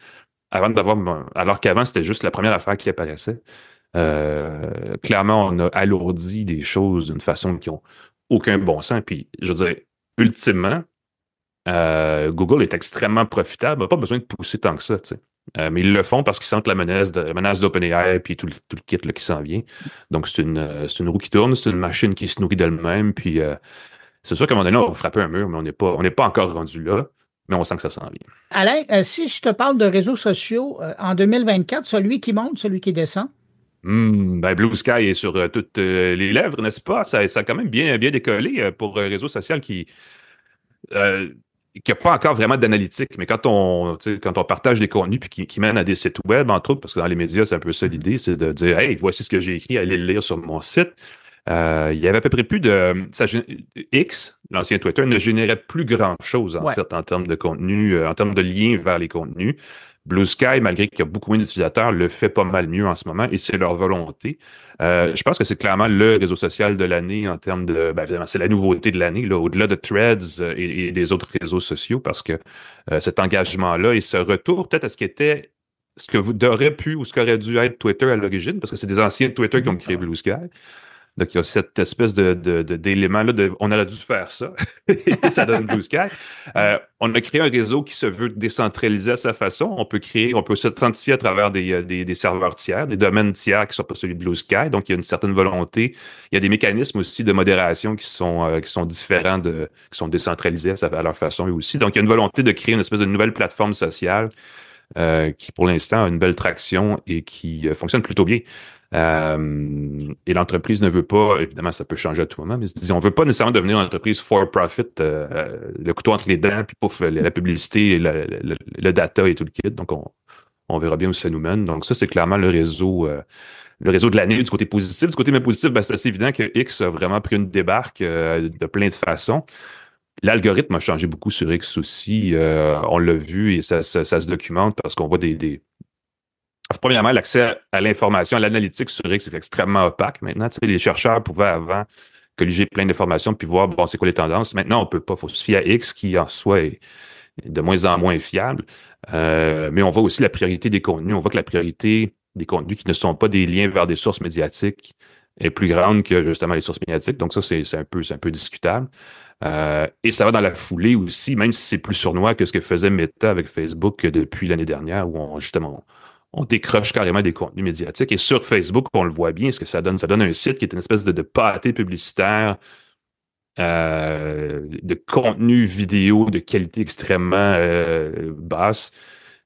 S4: alors qu'avant, c'était juste la première affaire qui apparaissait. Clairement, on a alourdi des choses d'une façon qui n'ont aucun bon sens. Puis, je veux dire, ultimement, Google est extrêmement profitable, n'a pas besoin de pousser tant que ça, tu sais. Mais ils le font parce qu'ils sentent la menace d'OpenAI puis tout le kit là, qui s'en vient. Donc, c'est une roue qui tourne, c'est une machine qui se nourrit d'elle-même. Puis, c'est sûr qu'à un moment donné, on va frapper un mur, mais on n'est pas encore rendu là, mais on sent que ça s'en vient.
S1: Alain, si je te parle de réseaux sociaux, en 2024, celui qui monte, celui qui descend?
S4: Ben Blue Sky est sur toutes les lèvres, n'est-ce pas? Ça a quand même bien décollé pour un réseau social qui n'a pas encore vraiment d'analytique, mais quand on partage des contenus puis qui mènent à des sites web, entre autres, parce que dans les médias, c'est un peu ça l'idée, c'est de dire « Hey, voici ce que j'ai écrit, allez le lire sur mon site ». Il y avait à peu près plus X, l'ancien Twitter, ne générait plus grand-chose, en fait, en termes de contenu, en termes de liens vers les contenus. Blue Sky, malgré qu'il y a beaucoup moins d'utilisateurs, le fait pas mal mieux en ce moment et c'est leur volonté. Je pense que c'est clairement le réseau social de l'année en termes de... Ben, évidemment, c'est la nouveauté de l'année, là, au-delà de Threads et des autres réseaux sociaux, parce que cet engagement-là et ce retour peut-être à ce qu'aurait pu ou ce qu'aurait dû être Twitter à l'origine, parce que c'est des anciens de Twitter qui ont créé Blue Sky. Donc, il y a cette espèce d'élément-là on aurait dû faire ça. Ça donne Blue Sky. On a créé un réseau qui se veut décentralisé à sa façon. On peut s'authentifier à travers des serveurs tiers, des domaines tiers qui ne sont pas celui de Blue Sky. Donc, il y a une certaine volonté. Il y a des mécanismes aussi de modération qui sont différents, qui sont décentralisés à leur façon eux aussi. Donc, il y a une volonté de créer une espèce de nouvelle plateforme sociale qui, pour l'instant, a une belle traction et qui fonctionne plutôt bien. Et l'entreprise ne veut pas, évidemment, ça peut changer à tout moment, mais on ne veut pas nécessairement devenir une entreprise for profit, le couteau entre les dents, puis pouf, la publicité, le data et tout le kit. Donc, on verra bien où ça nous mène. Donc, ça, c'est clairement le réseau de l'année du côté positif. Du côté moins positif, ben, c'est assez évident que X a vraiment pris une débarque de plein de façons. L'algorithme a changé beaucoup sur X aussi. On l'a vu et ça se documente parce qu'on voit Premièrement, l'accès à l'information, à l'analytique sur X est extrêmement opaque maintenant. Tu sais, les chercheurs pouvaient avant colliger plein d'informations puis voir, bon, c'est quoi les tendances. Maintenant, on peut pas. Il faut se fier à X qui, en soi, est de moins en moins fiable. Mais on voit aussi la priorité des contenus. On voit que la priorité des contenus qui ne sont pas des liens vers des sources médiatiques est plus grande que, justement, les sources médiatiques. Donc, ça, c'est un peu discutable. Et ça va dans la foulée aussi, même si c'est plus sournois que ce que faisait Meta avec Facebook depuis l'année dernière, où on décroche carrément des contenus médiatiques. Et sur Facebook, on le voit bien, ce que ça donne. Ça donne un site qui est une espèce de pâté publicitaire de contenu vidéo de qualité extrêmement basse.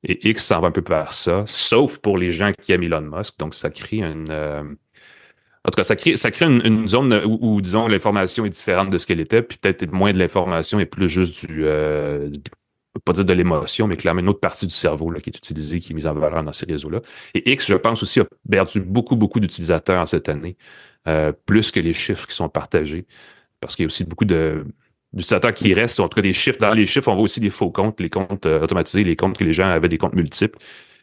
S4: Et X s'en va un peu vers ça, sauf pour les gens qui aiment Elon Musk. Donc, ça crée en tout cas, ça crée une zone où, disons, l'information est différente de ce qu'elle était, puis peut-être moins de l'information et plus juste je peux pas dire de l'émotion, mais clairement une autre partie du cerveau là, qui est utilisée, qui est mise en valeur dans ces réseaux-là. Et X, je pense aussi, a perdu beaucoup, beaucoup d'utilisateurs cette année, plus que les chiffres qui sont partagés, parce qu'il y a aussi beaucoup d'utilisateurs qui restent, en tout cas des chiffres. Dans les chiffres, on voit aussi les faux comptes, les comptes automatisés, les comptes que les gens avaient des comptes multiples,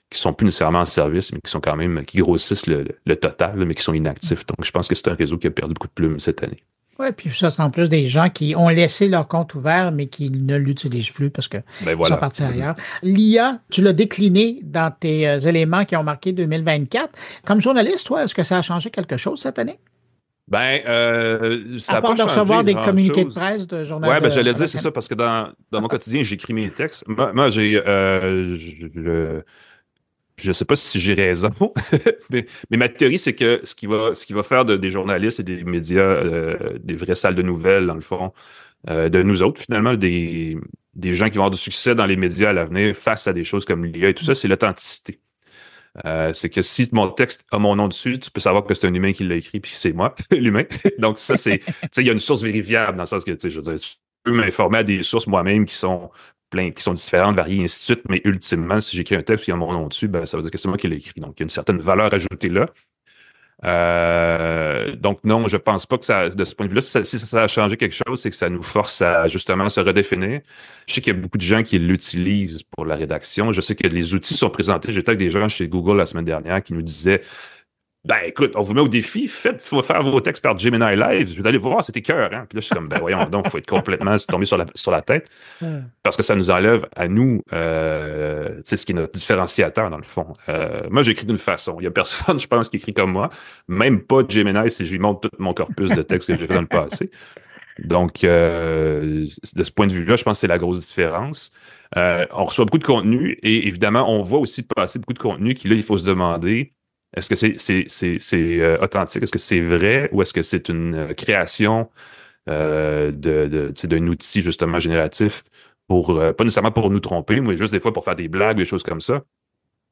S4: qui sont plus nécessairement en service, mais qui sont quand même, qui grossissent le total, mais qui sont inactifs. Donc, je pense que c'est un réseau qui a perdu beaucoup de plumes cette année.
S1: Oui, puis ça, c'est en plus des gens qui ont laissé leur compte ouvert, mais qui ne l'utilisent plus parce que sont partis ailleurs. L'IA, tu l'as décliné dans tes éléments qui ont marqué 2024. Comme journaliste, toi, est-ce que ça a changé quelque chose cette année?
S4: Ça
S1: à part de recevoir des communiqués de presse de journalistes.
S4: Oui, j'allais dire, c'est ça, parce que dans mon quotidien, j'écris mes textes. Moi j'ai je sais pas si j'ai raison, mais ma théorie, c'est que ce qui va faire des journalistes et des médias, des vraies salles de nouvelles, dans le fond, de nous autres, finalement, des gens qui vont avoir du succès dans les médias à l'avenir face à des choses comme l'IA et tout ça, c'est l'authenticité. C'est que si mon texte a mon nom dessus, tu peux savoir que c'est un humain qui l'a écrit, puis c'est moi, l'humain. Donc ça, tu sais, il y a une source vérifiable dans le sens que, je veux dire, je peux m'informer à des sources moi-même qui sont différentes, variées, et ainsi de suite, mais ultimement, si j'écris un texte qui a mon nom dessus, ça veut dire que c'est moi qui l'ai écrit. Donc, il y a une certaine valeur ajoutée là. Donc, non, je pense pas que ça, de ce point de vue-là, si ça a changé quelque chose, c'est que ça nous force à justement se redéfinir. Je sais qu'il y a beaucoup de gens qui l'utilisent pour la rédaction. Je sais que les outils sont présentés. J'étais avec des gens chez Google la semaine dernière qui nous disaient écoute, on vous met au défi, faut faire vos textes par Gemini Live, vous allez voir, c'était cœur, hein. Puis là, je suis comme, voyons donc, faut être complètement tombé sur la tête. Parce que ça nous enlève à nous, ce qui est notre différenciateur, dans le fond. Moi, j'écris d'une façon. Il y a personne, je pense, qui écrit comme moi. Même pas Gemini si je lui montre tout mon corpus de textes que j'ai fait dans le passé. Donc, de ce point de vue-là, je pense que c'est la grosse différence. On reçoit beaucoup de contenu et évidemment, on voit aussi passer beaucoup de contenu qui, là, il faut se demander, est-ce que c'est authentique? Est-ce que c'est vrai? Ou est-ce que c'est une création d'un outil justement génératif pour pas nécessairement pour nous tromper, mais juste des fois pour faire des blagues, des choses comme ça.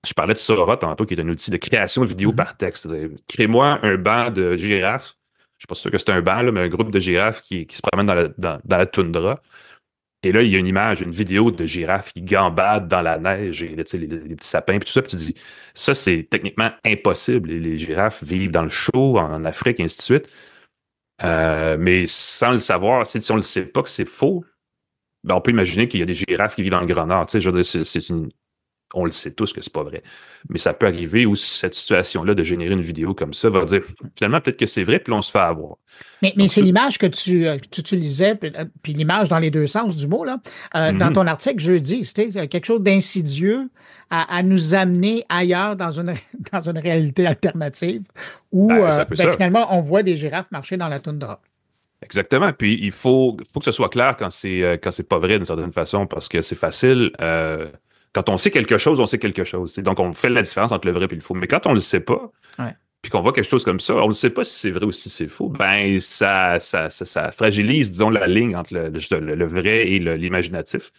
S4: Je parlais de Sora tantôt, qui est un outil de création de vidéo par texte. Crée-moi un banc de girafes. Je suis pas sûr que c'est un banc, là, mais un groupe de girafes qui se promènent dans la toundra. Et là, il y a une vidéo de girafes qui gambadent dans la neige et là, les petits sapins et tout ça. Puis tu dis, ça, c'est techniquement impossible. Les girafes vivent dans le chaud, en Afrique, et ainsi de suite. Mais sans le savoir, si on ne le sait pas que c'est faux, on peut imaginer qu'il y a des girafes qui vivent dans le Grand Nord. Je veux dire, on le sait tous que c'est pas vrai. Mais ça peut arriver où cette situation-là de générer une vidéo comme ça va dire, finalement, peut-être que c'est vrai, puis on se fait avoir.
S1: Mais c'est l'image que tu utilisais, puis l'image dans les deux sens du mot, là, dans ton article jeudi, c'était quelque chose d'insidieux à nous amener ailleurs dans une réalité alternative où finalement, on voit des girafes marcher dans la toundra.
S4: Exactement. Puis il faut que ce soit clair quand c'est pas vrai d'une certaine façon, parce que c'est facile. Quand on sait quelque chose, on sait quelque chose. Donc, on fait la différence entre le vrai et le faux. Mais quand on le sait pas, puis qu'on voit quelque chose comme ça, on ne sait pas si c'est vrai ou si c'est faux, ça fragilise, disons, la ligne entre le vrai et l'imaginatif.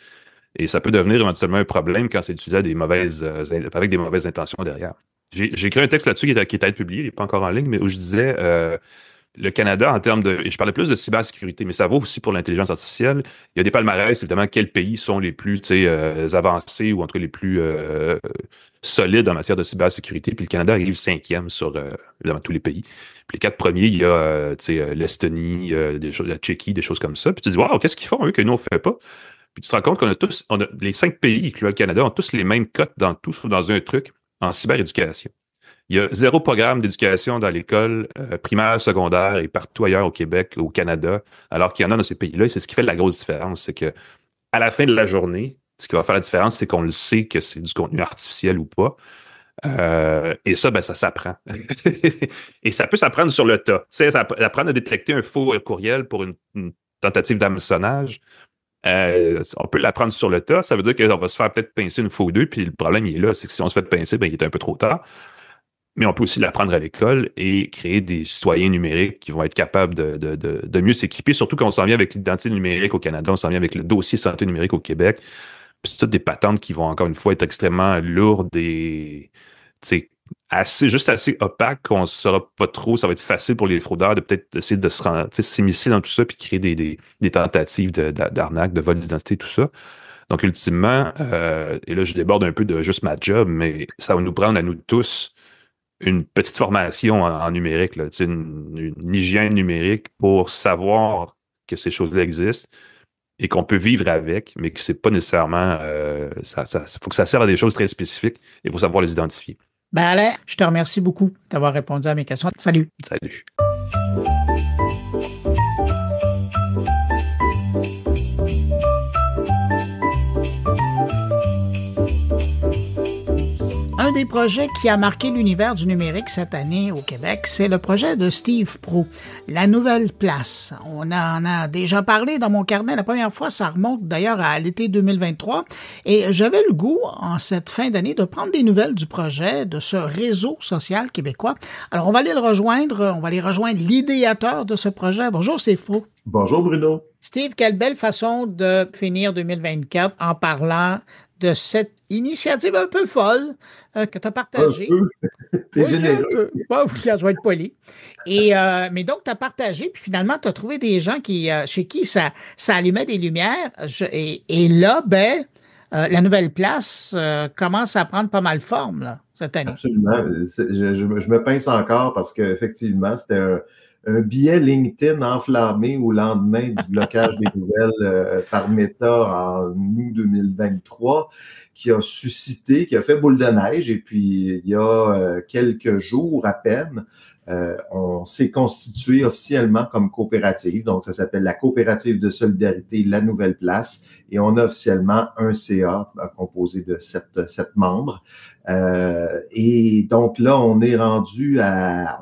S4: Et ça peut devenir éventuellement un problème quand c'est utilisé avec des mauvaises intentions derrière. J'ai écrit un texte là-dessus qui est à être publié, il n'est pas encore en ligne, mais où je disais... le Canada, en termes de... Je parlais plus de cybersécurité, mais ça vaut aussi pour l'intelligence artificielle. Il y a des palmarès, évidemment, quels pays sont les plus avancés ou en tout cas les plus solides en matière de cybersécurité. Puis le Canada arrive 5e sur évidemment, tous les pays. Puis les 4 premiers, il y a l'Estonie, la Tchéquie, des choses comme ça. Puis tu te dis, waouh, qu'est-ce qu'ils font, eux, que nous, on ne fait pas? Puis tu te rends compte les 5 pays, incluant le Canada, ont tous les mêmes cotes dans tout, sauf dans un truc, en cyberéducation. Il y a 0 programme d'éducation dans l'école primaire, secondaire et partout ailleurs au Québec, au Canada, alors qu'il y en a dans ces pays-là. Et c'est ce qui fait la grosse différence. C'est que à la fin de la journée, ce qui va faire la différence, c'est qu'on le sait que c'est du contenu artificiel ou pas. Et ça, ça s'apprend. Et ça peut s'apprendre sur le tas. Tu sais, apprendre à détecter un faux courriel pour une tentative d'hameçonnage. On peut l'apprendre sur le tas. Ça veut dire qu'on va se faire peut-être pincer une fois ou deux. Puis le problème, il est là. C'est que si on se fait pincer, il est un peu trop tard. Mais on peut aussi l'apprendre à l'école et créer des citoyens numériques qui vont être capables de mieux s'équiper, surtout quand on s'en vient avec l'identité numérique au Canada, on s'en vient avec le dossier santé numérique au Québec. C'est toutes des patentes qui vont encore une fois être extrêmement lourdes et juste assez opaques qu'on ne saura pas trop. Ça va être facile pour les fraudeurs de peut-être essayer de s'immiscer dans tout ça puis créer des tentatives d'arnaque, de vol d'identité, tout ça. Donc, ultimement, et là, je déborde un peu de juste ma job, mais ça va nous prendre à nous tous une petite formation en numérique, là, une hygiène numérique pour savoir que ces choses-là existent et qu'on peut vivre avec, mais que c'est pas nécessairement... faut que ça serve à des choses très spécifiques et il faut savoir les identifier.
S1: Ben Alain, je te remercie beaucoup d'avoir répondu à mes questions. Salut.
S4: Salut.
S1: Un des projets qui a marqué l'univers du numérique cette année au Québec, c'est le projet de Steve Proulx, La Nouvelle Place. On en a déjà parlé dans mon carnet la première fois, ça remonte d'ailleurs à l'été 2023, et j'avais le goût, en cette fin d'année, de prendre des nouvelles du projet, de ce réseau social québécois. Alors, on va aller rejoindre l'idéateur de ce projet. Bonjour Steve Proulx.
S5: Bonjour Bruno.
S1: Steve, quelle belle façon de finir 2024 en parlant de cette initiative un peu folle que tu as partagée.
S5: Un peu. T'es généreux.
S1: Je vais être poli. Mais donc, tu as partagé, puis finalement, tu as trouvé des gens chez qui ça allumait des lumières. Et là, la Nouvelle Place commence à prendre pas mal forme là, cette année.
S5: Absolument. Je me pince encore parce qu'effectivement, c'était un billet LinkedIn enflammé au lendemain du blocage des nouvelles par Meta en août 2023 qui a fait boule de neige. Et puis, il y a quelques jours à peine, on s'est constitué officiellement comme coopérative. Donc, ça s'appelle la Coopérative de solidarité La Nouvelle Place. Et on a officiellement un CA composé de 7 membres. Et donc là, on est rendu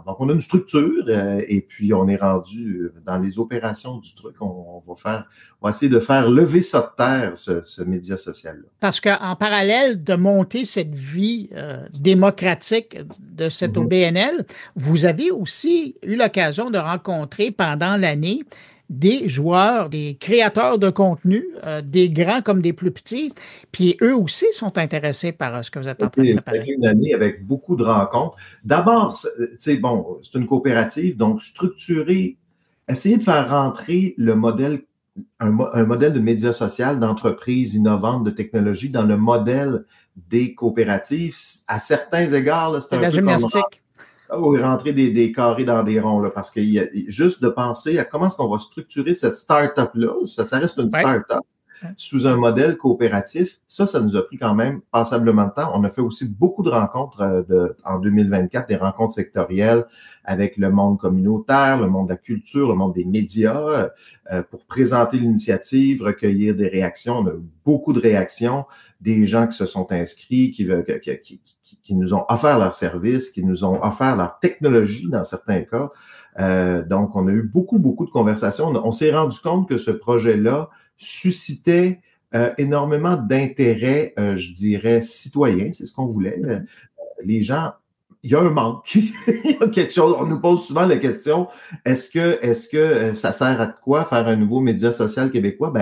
S5: donc on a une structure et puis on est rendu dans les opérations du truc. On va essayer de faire lever ça de terre, ce média social-là.
S1: Parce qu'en parallèle de monter cette vie démocratique de cette OBNL, vous avez aussi eu l'occasion de rencontrer pendant l'année des joueurs, des créateurs de contenu, des grands comme des plus petits, puis eux aussi sont intéressés par ce que vous êtes en train de préparer.
S5: C'était une année avec beaucoup de rencontres. D'abord, c'est une coopérative, donc structurer, essayer de faire rentrer le modèle, un modèle de média social d'entreprise innovante de technologie dans le modèle des coopératives. À certains égards, là, c'est un
S1: la
S5: peu
S1: gymnastique.
S5: Oui, rentrer des carrés dans des ronds, là, parce qu'il y a juste de penser à comment est-ce qu'on va structurer cette start-up-là, ça reste une start-up, sous un modèle coopératif. Ça nous a pris quand même passablement de temps. On a fait aussi beaucoup de rencontres en 2024, des rencontres sectorielles avec le monde communautaire, le monde de la culture, le monde des médias, pour présenter l'initiative, recueillir des réactions. On a eu beaucoup de réactions, des gens qui se sont inscrits, qui nous ont offert leurs services, qui nous ont offert leur technologie dans certains cas. Donc, on a eu beaucoup de conversations. On s'est rendu compte que ce projet-là suscitait énormément d'intérêt, je dirais, citoyen. C'est ce qu'on voulait. Les gens, il y a un manque. Il y a quelque chose. On nous pose souvent la question, est-ce que ça sert à quoi faire un nouveau média social québécois?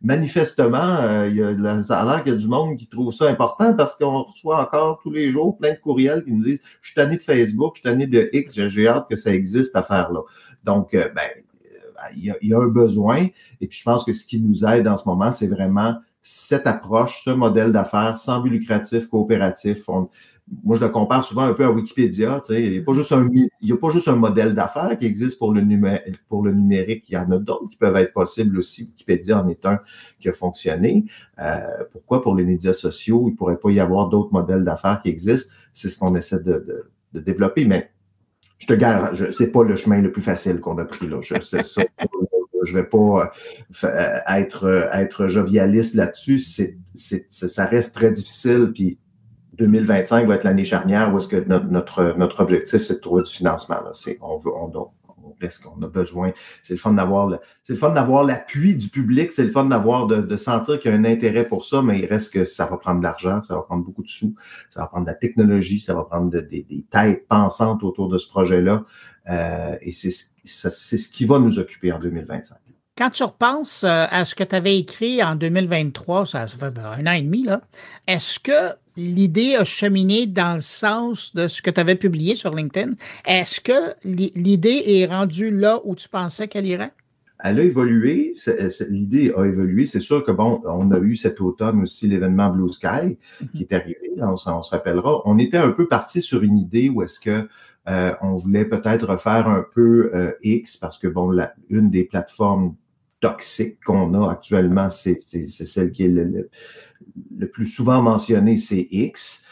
S5: Manifestement, ça a l'air qu'il y a du monde qui trouve ça important parce qu'on reçoit encore tous les jours plein de courriels qui nous disent « Je suis tanné de Facebook, je suis tanné de X, j'ai hâte que ça existe, cette affaire-là. » Donc, il y a un besoin. Et puis, je pense que ce qui nous aide en ce moment, c'est vraiment cette approche, ce modèle d'affaires sans but lucratif, coopératif. Moi, je le compare souvent un peu à Wikipédia. Tu sais, il n'y a pas juste un modèle d'affaires qui existe pour le numérique. Il y en a d'autres qui peuvent être possibles aussi. Wikipédia en est un qui a fonctionné. Pourquoi pour les médias sociaux, il ne pourrait pas y avoir d'autres modèles d'affaires qui existent? C'est ce qu'on essaie de développer. Mais je te garantis, c'est pas le chemin le plus facile qu'on a pris là. Je sais ça. Je vais pas être jovialiste là-dessus. Ça reste très difficile. Puis 2025 va être l'année charnière où est-ce que notre objectif, c'est de trouver du financement. Là. On reste qu'on a besoin. C'est le fun d'avoir l'appui du public, c'est le fun de sentir qu'il y a un intérêt pour ça, mais il reste que ça va prendre de l'argent, ça va prendre beaucoup de sous, ça va prendre de la technologie, ça va prendre des têtes pensantes autour de ce projet-là. Et c'est ce qui va nous occuper en 2025.
S1: Quand tu repenses à ce que tu avais écrit en 2023, ça fait 1 an et demi, là, est-ce que l'idée a cheminé dans le sens de ce que tu avais publié sur LinkedIn? Est-ce que l'idée est rendue là où tu pensais qu'elle irait?
S5: Elle a évolué, l'idée a évolué. C'est sûr que, on a eu cet automne aussi l'événement Blue Sky qui est arrivé, on se rappellera. On était un peu parti sur une idée où est-ce que on voulait peut-être refaire un peu X parce que, une des plateformes toxiques qu'on a actuellement, c'est celle qui est le plus souvent mentionnée, c'est X.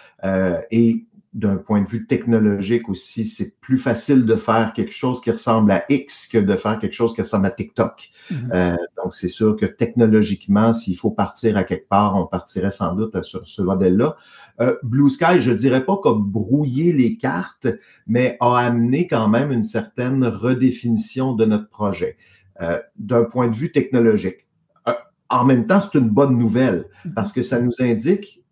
S5: Et d'un point de vue technologique aussi, c'est plus facile de faire quelque chose qui ressemble à X que de faire quelque chose qui ressemble à TikTok. Donc, c'est sûr que technologiquement, s'il faut partir à quelque part, on partirait sans doute sur ce modèle-là. Blue Sky, je dirais pas qu'a brouillé les cartes, mais a amené quand même une certaine redéfinition de notre projet. D'un point de vue technologique. En même temps, c'est une bonne nouvelle parce que ça nous indique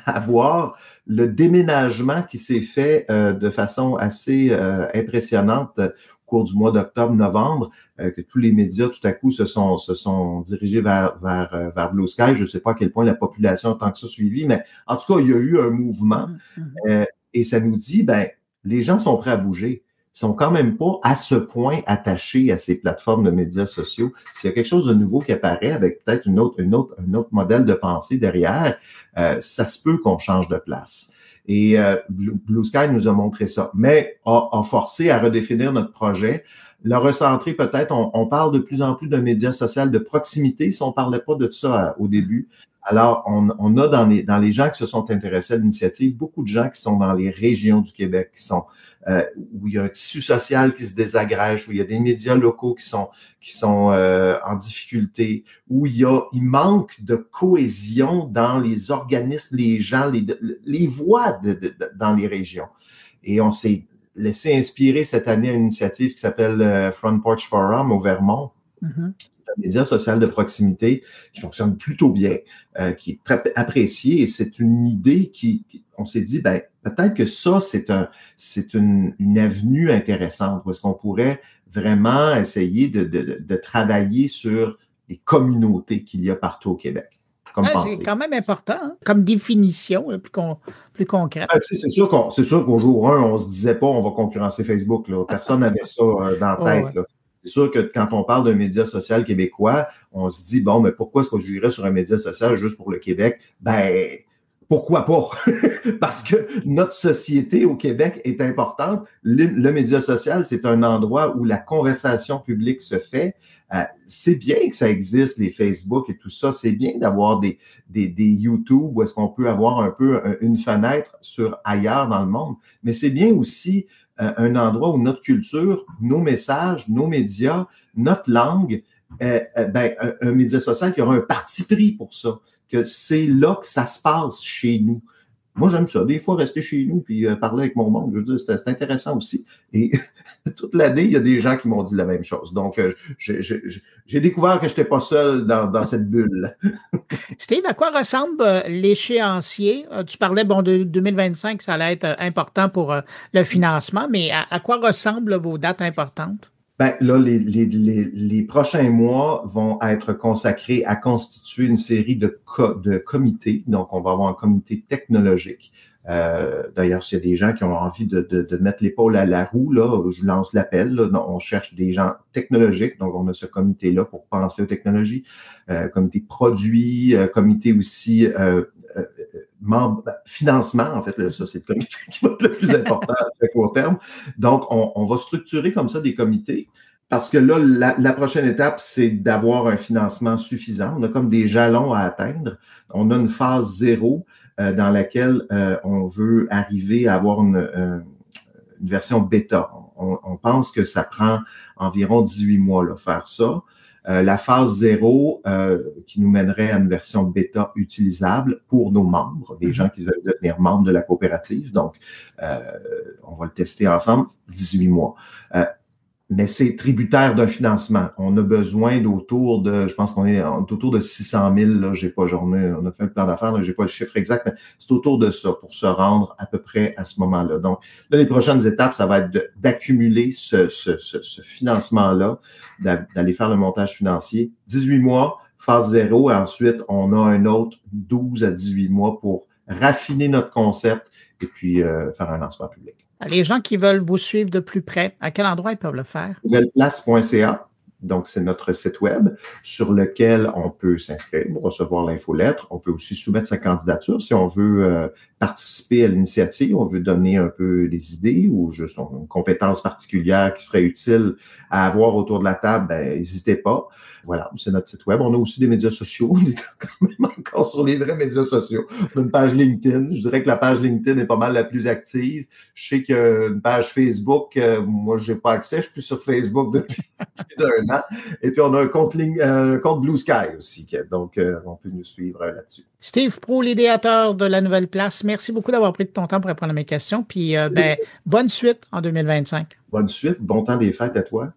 S5: avoir le déménagement qui s'est fait de façon assez impressionnante au cours du mois d'octobre-novembre, que tous les médias tout à coup se sont dirigés vers Blue Sky. Je ne sais pas à quel point la population a tant que ça suivi, mais en tout cas, il y a eu un mouvement et ça nous dit, les gens sont prêts à bouger. Ils sont quand même pas à ce point attachés à ces plateformes de médias sociaux. S'il y a quelque chose de nouveau qui apparaît avec peut-être un autre modèle de pensée derrière, ça se peut qu'on change de place. Et Blue Sky nous a montré ça, mais a forcé à redéfinir notre projet, le recentrer peut-être. On parle de plus en plus d'un média social de proximité, si on parlait pas de ça au début. Alors, on a dans les gens qui se sont intéressés à l'initiative, beaucoup de gens qui sont dans les régions du Québec, qui sont où il y a un tissu social qui se désagrège, où il y a des médias locaux qui sont en difficulté, où il manque de cohésion dans les organismes, les gens, les voix dans les régions. Et on s'est laissé inspirer cette année à une initiative qui s'appelle Front Porch Forum au Vermont. Un média social de proximité qui fonctionne plutôt bien, qui est très apprécié, et c'est une idée on s'est dit, peut-être que ça, c'est une avenue intéressante où est-ce qu'on pourrait vraiment essayer de travailler sur les communautés qu'il y a partout au Québec.
S1: C'est quand même important, comme définition plus concrète.
S5: C'est sûr qu'au jour 1, on se disait pas on va concurrencer Facebook. Là. Personne n'avait ça dans la tête. Là. C'est sûr que quand on parle d'un média social québécois, on se dit, mais pourquoi est-ce que je irais sur un média social juste pour le Québec? Pourquoi pas? Parce que notre société au Québec est importante. Le média social, c'est un endroit où la conversation publique se fait. C'est bien que ça existe, les Facebook et tout ça. C'est bien d'avoir des YouTube où est-ce qu'on peut avoir un peu une fenêtre sur ailleurs dans le monde. Mais c'est bien aussi un endroit où notre culture, nos messages, nos médias, notre langue, un média social qui aura un parti pris pour ça, que c'est là que ça se passe chez nous. Moi, j'aime ça. Des fois, rester chez nous puis parler avec mon monde, je veux dire, c'est intéressant aussi. Et toute l'année, il y a des gens qui m'ont dit la même chose. Donc, j'ai découvert que je n'étais pas seul dans cette bulle.
S1: Steve, à quoi ressemble l'échéancier? Tu parlais, de 2025, ça allait être important pour le financement, mais à quoi ressemblent vos dates importantes?
S5: Là, les prochains mois vont être consacrés à constituer une série de comités. Donc, on va avoir un comité technologique. D'ailleurs, s'il y a des gens qui ont envie de mettre l'épaule à la roue, là, je lance l'appel. On cherche des gens technologiques. Donc, on a ce comité-là pour penser aux technologies. Comité produit, comité aussi financement, en fait, ça, c'est le comité qui va être le plus important à court terme. Donc, on va structurer comme ça des comités parce que là, la prochaine étape, c'est d'avoir un financement suffisant. On a comme des jalons à atteindre. On a une phase 0 dans laquelle on veut arriver à avoir une version bêta. On pense que ça prend environ 18 mois là, faire ça. La phase 0 qui nous mènerait à une version bêta utilisable pour nos membres, des gens qui veulent devenir membres de la coopérative. Donc, on va le tester ensemble, 18 mois. mais c'est tributaire d'un financement. On a besoin d'autour de, je pense qu'on est autour de 600 000, là, on a fait un plan d'affaires, là, j'ai pas le chiffre exact, mais c'est autour de ça pour se rendre à peu près à ce moment-là. Donc, là, les prochaines étapes, ça va être d'accumuler ce financement-là, d'aller faire le montage financier. 18 mois, phase 0, et ensuite, on a un autre 12 à 18 mois pour raffiner notre concept et puis faire un lancement public.
S1: Les gens qui veulent vous suivre de plus près, à quel endroit ils peuvent le faire?
S5: Nouvelleplace.ca. Donc, c'est notre site web sur lequel on peut s'inscrire, recevoir l'infolettre. On peut aussi soumettre sa candidature si on veut participer à l'initiative, on veut donner un peu des idées ou juste une compétence particulière qui serait utile à avoir autour de la table, n'hésitez pas. Voilà, c'est notre site web. On a aussi des médias sociaux. On est quand même encore sur les vrais médias sociaux. On a une page LinkedIn. Je dirais que la page LinkedIn est pas mal la plus active. Je sais qu'une page Facebook, moi, j'ai pas accès. Je suis plus sur Facebook depuis plus d'un an. Et puis, on a un compte Blue Sky aussi. Donc, on peut nous suivre là-dessus.
S1: Steve Proulx, l'idéateur de la Nouvelle Place, merci beaucoup d'avoir pris de ton temps pour répondre à mes questions. Puis, bonne suite en 2025.
S5: Bonne suite. Bon temps des fêtes à toi.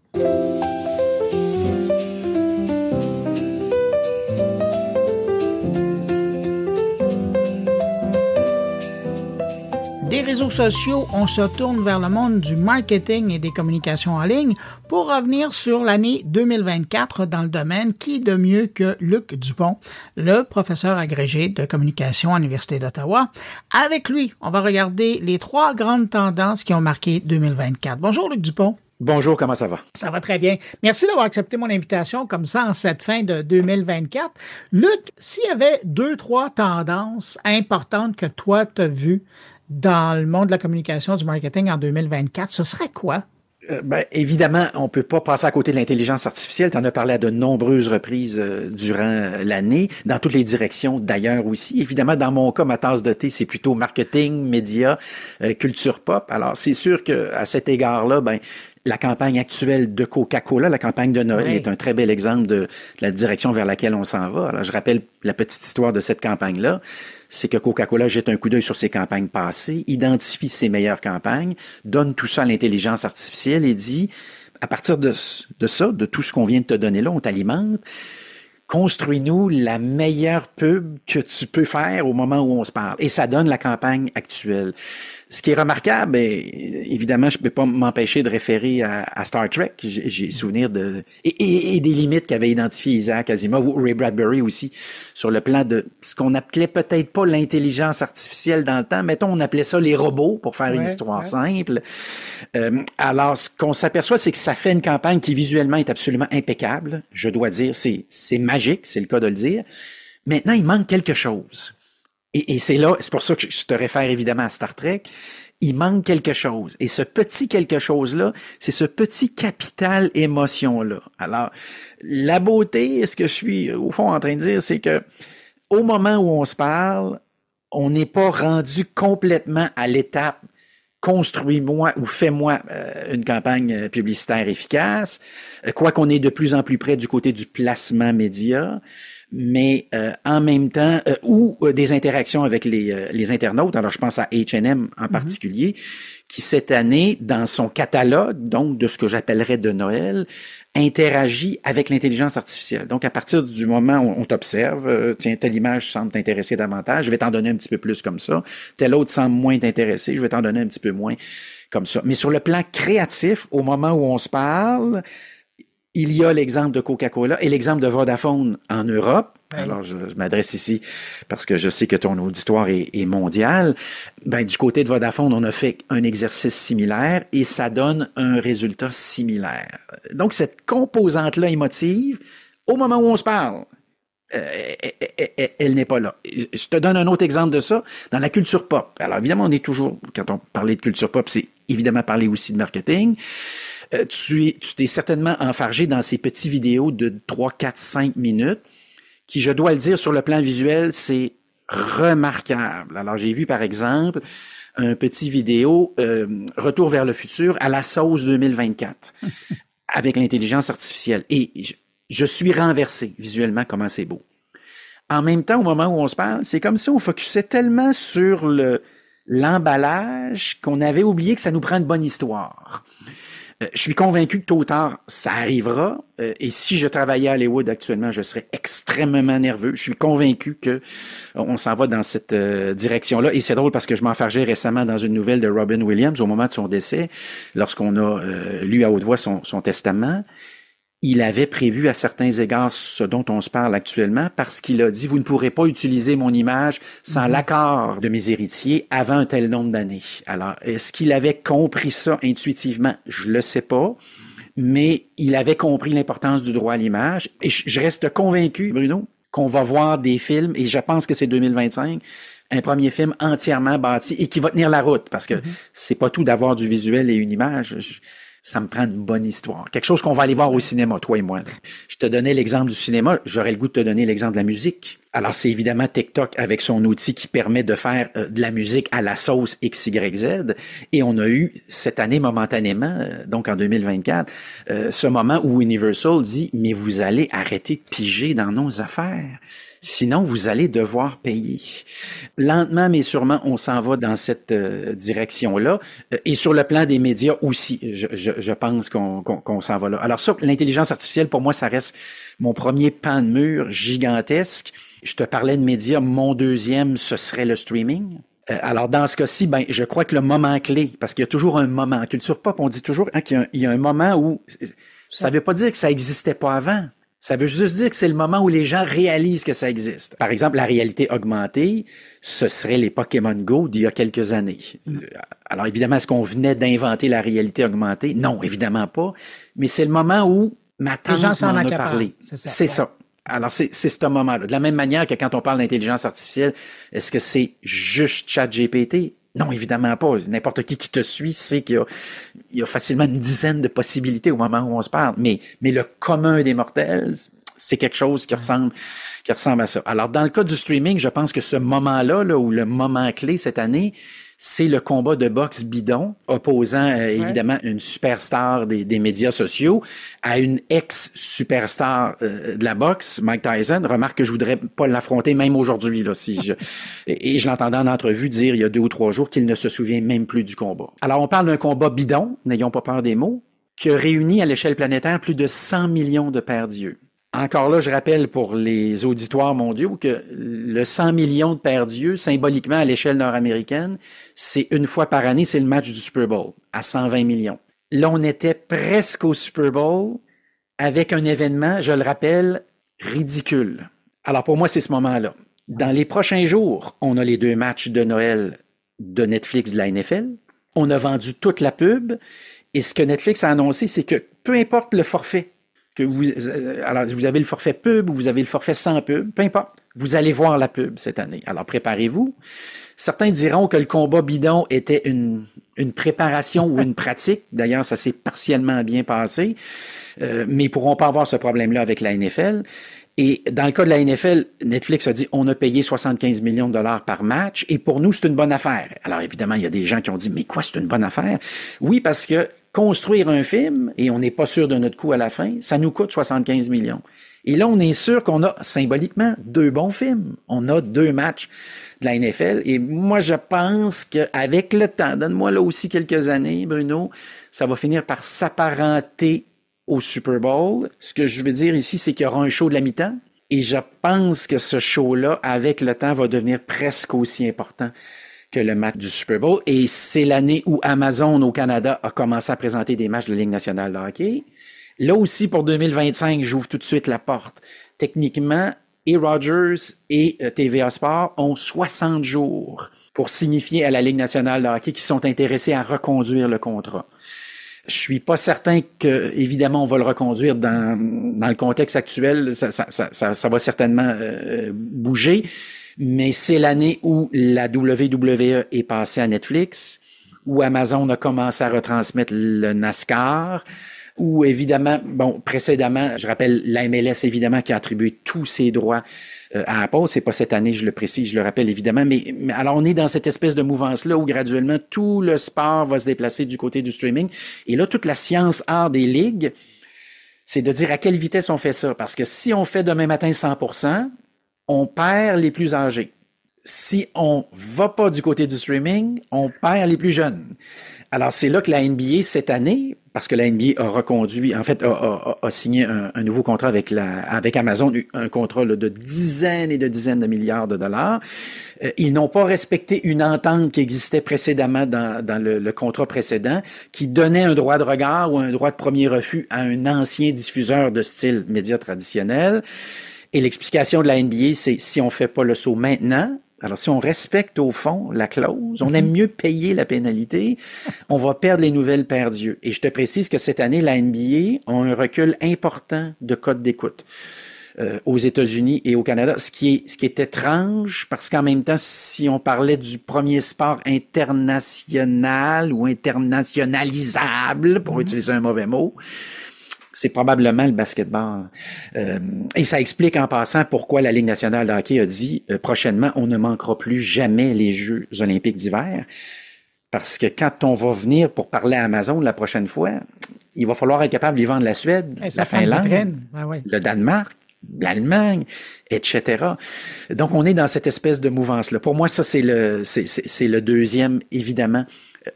S1: Des réseaux sociaux, on se tourne vers le monde du marketing et des communications en ligne pour revenir sur l'année 2024 dans le domaine. Qui de mieux que Luc Dupont, le professeur agrégé de communication à l'Université d'Ottawa. Avec lui, on va regarder les 3 grandes tendances qui ont marqué 2024. Bonjour Luc Dupont.
S6: Bonjour, comment ça va?
S1: Ça va très bien. Merci d'avoir accepté mon invitation comme ça en cette fin de 2024. Luc, s'il y avait 2-3 tendances importantes que toi tu as vues dans le monde de la communication, du marketing en 2024, ce serait quoi?
S6: Évidemment, on peut pas passer à côté de l'intelligence artificielle. Tu en as parlé à de nombreuses reprises durant l'année, dans toutes les directions d'ailleurs aussi. Évidemment, dans mon cas, ma tasse de thé, c'est plutôt marketing, médias, culture pop. Alors, c'est sûr que à cet égard-là, la campagne actuelle de Coca-Cola, la campagne de Noël, est un très bel exemple de la direction vers laquelle on s'en va. Alors, je rappelle la petite histoire de cette campagne-là. C'est que Coca-Cola jette un coup d'œil sur ses campagnes passées, identifie ses meilleures campagnes, donne tout ça à l'intelligence artificielle et dit, à partir de ça, de tout ce qu'on vient de te donner là, on t'alimente, construis-nous la meilleure pub que tu peux faire au moment où on se parle. Et ça donne la campagne actuelle. Ce qui est remarquable, évidemment, je ne peux pas m'empêcher de référer à Star Trek. J'ai souvenir et des limites qu'avait identifié Isaac Asimov ou Ray Bradbury aussi sur le plan de ce qu'on appelait peut-être pas l'intelligence artificielle dans le temps. Mettons, on appelait ça les robots pour faire une histoire simple. Alors, ce qu'on s'aperçoit, c'est que ça fait une campagne qui visuellement est absolument impeccable. Je dois dire, c'est magique, c'est le cas de le dire. Maintenant, il manque quelque chose. Et c'est pour ça que je te réfère évidemment à Star Trek. Il manque quelque chose. Et ce petit quelque chose-là, c'est ce petit capital émotion-là. Alors, la beauté, ce que je suis au fond en train de dire, c'est que au moment où on se parle, on n'est pas rendu complètement à l'étape construis-moi ou fais-moi une campagne publicitaire efficace, quoi qu'on est de plus en plus près du côté du placement média. Mais en même temps, ou des interactions avec les internautes. Alors, je pense à H&M en particulier, qui cette année, dans son catalogue, donc de ce que j'appellerais de Noël, interagit avec l'intelligence artificielle. Donc, à partir du moment où on t'observe, tiens, telle image semble t'intéresser davantage, je vais t'en donner un petit peu plus comme ça. Telle autre semble moins t'intéresser, je vais t'en donner un petit peu moins comme ça. Mais sur le plan créatif, au moment où on se parle, il y a l'exemple de Coca-Cola et l'exemple de Vodafone en Europe. Oui. Alors, je m'adresse ici parce que je sais que ton auditoire est mondial. Du côté de Vodafone, on a fait un exercice similaire et ça donne un résultat similaire. Donc, cette composante-là émotive, au moment où on se parle, elle n'est pas là. Je te donne un autre exemple de ça dans la culture pop. Alors, évidemment, on est toujours, quand on parlait de culture pop, c'est évidemment parler aussi de marketing. Tu t'es certainement enfargé dans ces petits vidéos de 3, 4, 5 minutes qui, je dois le dire, sur le plan visuel, c'est remarquable. Alors, j'ai vu, par exemple, un petit vidéo Retour vers le futur à la sauce 2024 avec l'intelligence artificielle. Et je suis renversé visuellement comment c'est beau. En même temps, au moment où on se parle, c'est comme si on focusait tellement sur l'emballage qu'on avait oublié que ça nous prend une bonne histoire. Je suis convaincu que tôt ou tard, ça arrivera. Et si je travaillais à Hollywood actuellement, je serais extrêmement nerveux. Je suis convaincu que on s'en va dans cette direction-là. Et c'est drôle parce que je m'enfargeais récemment dans une nouvelle de Robin Williams au moment de son décès, lorsqu'on a lu à haute voix son testament. Il avait prévu à certains égards ce dont on se parle actuellement parce qu'il a dit « Vous ne pourrez pas utiliser mon image sans l'accord de mes héritiers avant un tel nombre d'années. » Alors, est-ce qu'il avait compris ça intuitivement? Je le sais pas, mais il avait compris l'importance du droit à l'image. Et je reste convaincu, Bruno, qu'on va voir des films, et je pense que c'est 2025, un premier film entièrement bâti et qui va tenir la route parce que c'est pas tout d'avoir du visuel et une image. Ça me prend une bonne histoire. Quelque chose qu'on va aller voir au cinéma, toi et moi. Je te donnais l'exemple du cinéma, j'aurais le goût de te donner l'exemple de la musique. Alors, c'est évidemment TikTok avec son outil qui permet de faire de la musique à la sauce XYZ. Et on a eu cette année momentanément, donc en 2024, ce moment où Universal dit « Mais vous allez arrêter de piger dans nos affaires. Sinon, vous allez devoir payer. » Lentement, mais sûrement, on s'en va dans cette direction-là. Et sur le plan des médias aussi, je pense qu'on s'en va là. Alors ça, l'intelligence artificielle, pour moi, ça reste mon premier pan de mur gigantesque. Je te parlais de médias. Mon deuxième, ce serait le streaming. Alors, dans ce cas-ci, je crois que le moment clé, parce qu'il y a toujours un moment. En culture pop, on dit toujours qu'il y a un moment où ça ne veut pas dire que ça n'existait pas avant. Ça veut juste dire que c'est le moment où les gens réalisent que ça existe. Par exemple, la réalité augmentée, ce serait les Pokémon Go d'il y a quelques années. Alors évidemment, est-ce qu'on venait d'inventer la réalité augmentée? Non, évidemment pas. Mais c'est le moment où ma tante m'en a parlé. C'est ça. Alors c'est ce moment-là. De la même manière que quand on parle d'intelligence artificielle, est-ce que c'est juste ChatGPT? Non, évidemment pas. N'importe qui te suit sait qu'il y a facilement une dizaine de possibilités au moment où on se parle. Mais le commun des mortels, c'est quelque chose qui ressemble à ça. Alors, dans le cas du streaming, je pense que ce moment-là, ou le moment clé cette année, c'est le combat de boxe bidon opposant évidemment une superstar des médias sociaux à une ex-superstar de la boxe, Mike Tyson. Remarque que je voudrais pas l'affronter même aujourd'hui là, et je l'entendais en entrevue dire il y a 2 ou 3 jours qu'il ne se souvient même plus du combat. Alors on parle d'un combat bidon, n'ayons pas peur des mots, qui a réuni à l'échelle planétaire plus de 100 millions de paires d'yeux. Encore là, je rappelle pour les auditoires mondiaux que le 100 millions de paires d'yeux, symboliquement à l'échelle nord-américaine, c'est une fois par année, c'est le match du Super Bowl à 120 millions. Là, on était presque au Super Bowl avec un événement, je le rappelle, ridicule. Alors pour moi, c'est ce moment-là. Dans les prochains jours, on a les 2 matchs de Noël de Netflix de la NFL. On a vendu toute la pub. Et ce que Netflix a annoncé, c'est que peu importe le forfait, alors, vous avez le forfait pub ou vous avez le forfait sans pub, peu importe, vous allez voir la pub cette année. Alors, préparez-vous. Certains diront que le combat bidon était une préparation ou une pratique. D'ailleurs, ça s'est partiellement bien passé, mais ils pourront pas avoir ce problème-là avec la NFL. Et dans le cas de la NFL, Netflix a dit on a payé 75 millions de dollars par match et pour nous, c'est une bonne affaire. Alors évidemment, il y a des gens qui ont dit mais quoi, c'est une bonne affaire? Oui, parce que construire un film, et on n'est pas sûr de notre coût à la fin, ça nous coûte 75 millions. Et là, on est sûr qu'on a symboliquement 2 bons films. On a 2 matchs de la NFL. Et moi, je pense qu'avec le temps, donne-moi là aussi quelques années, Bruno, ça va finir par s'apparenter au Super Bowl. Ce que je veux dire ici, c'est qu'il y aura un show de la mi-temps. Et je pense que ce show-là, avec le temps, va devenir presque aussi important que le match du Super Bowl. Et c'est l'année où Amazon au Canada a commencé à présenter des matchs de la Ligue nationale de hockey. Là aussi, pour 2025, j'ouvre tout de suite la porte. Techniquement, et Rogers et TVA Sport ont 60 jours pour signifier à la Ligue nationale de hockey qu'ils sont intéressés à reconduire le contrat. Je suis pas certain que, évidemment, on va le reconduire dans le contexte actuel. Ça va certainement bouger. Mais c'est l'année où la WWE est passée à Netflix, où Amazon a commencé à retransmettre le NASCAR, où évidemment, précédemment, je rappelle la MLS évidemment qui a attribué tous ses droits à Apple. C'est pas cette année, je le précise, je le rappelle évidemment, mais alors on est dans cette espèce de mouvance-là où graduellement tout le sport va se déplacer du côté du streaming. Et là, toute la science-art des ligues, c'est de dire à quelle vitesse on fait ça. Parce que si on fait demain matin 100%, on perd les plus âgés. Si on va pas du côté du streaming, on perd les plus jeunes. Alors, c'est là que la NBA, cette année, parce que la NBA a reconduit, en fait, a signé un nouveau contrat avec Amazon, un contrat là, de dizaines et de dizaines de milliards de dollars. Ils n'ont pas respecté une entente qui existait précédemment dans le contrat précédent, qui donnait un droit de regard ou un droit de premier refus à un ancien diffuseur de style média traditionnel. Et l'explication de la NBA, c'est si on fait pas le saut maintenant, alors si on respecte au fond la clause, on aime mieux payer la pénalité, on va perdre les nouvelles paires d'yeux. Et je te précise que cette année, la NBA a un recul important de codes d'écoute aux États-Unis et au Canada, ce qui est étrange parce qu'en même temps, si on parlait du premier sport international ou internationalisable, pour utiliser un mauvais mot, c'est probablement le basketball. Et ça explique en passant pourquoi la Ligue nationale de hockey a dit prochainement, on ne manquera plus jamais les Jeux olympiques d'hiver. Parce que quand on va venir pour parler à Amazon la prochaine fois, il va falloir être capable d'y vendre la Suède, la Finlande, le Danemark, l'Allemagne, etc. Donc, on est dans cette espèce de mouvance-là. Pour moi, ça, c'est le deuxième, évidemment,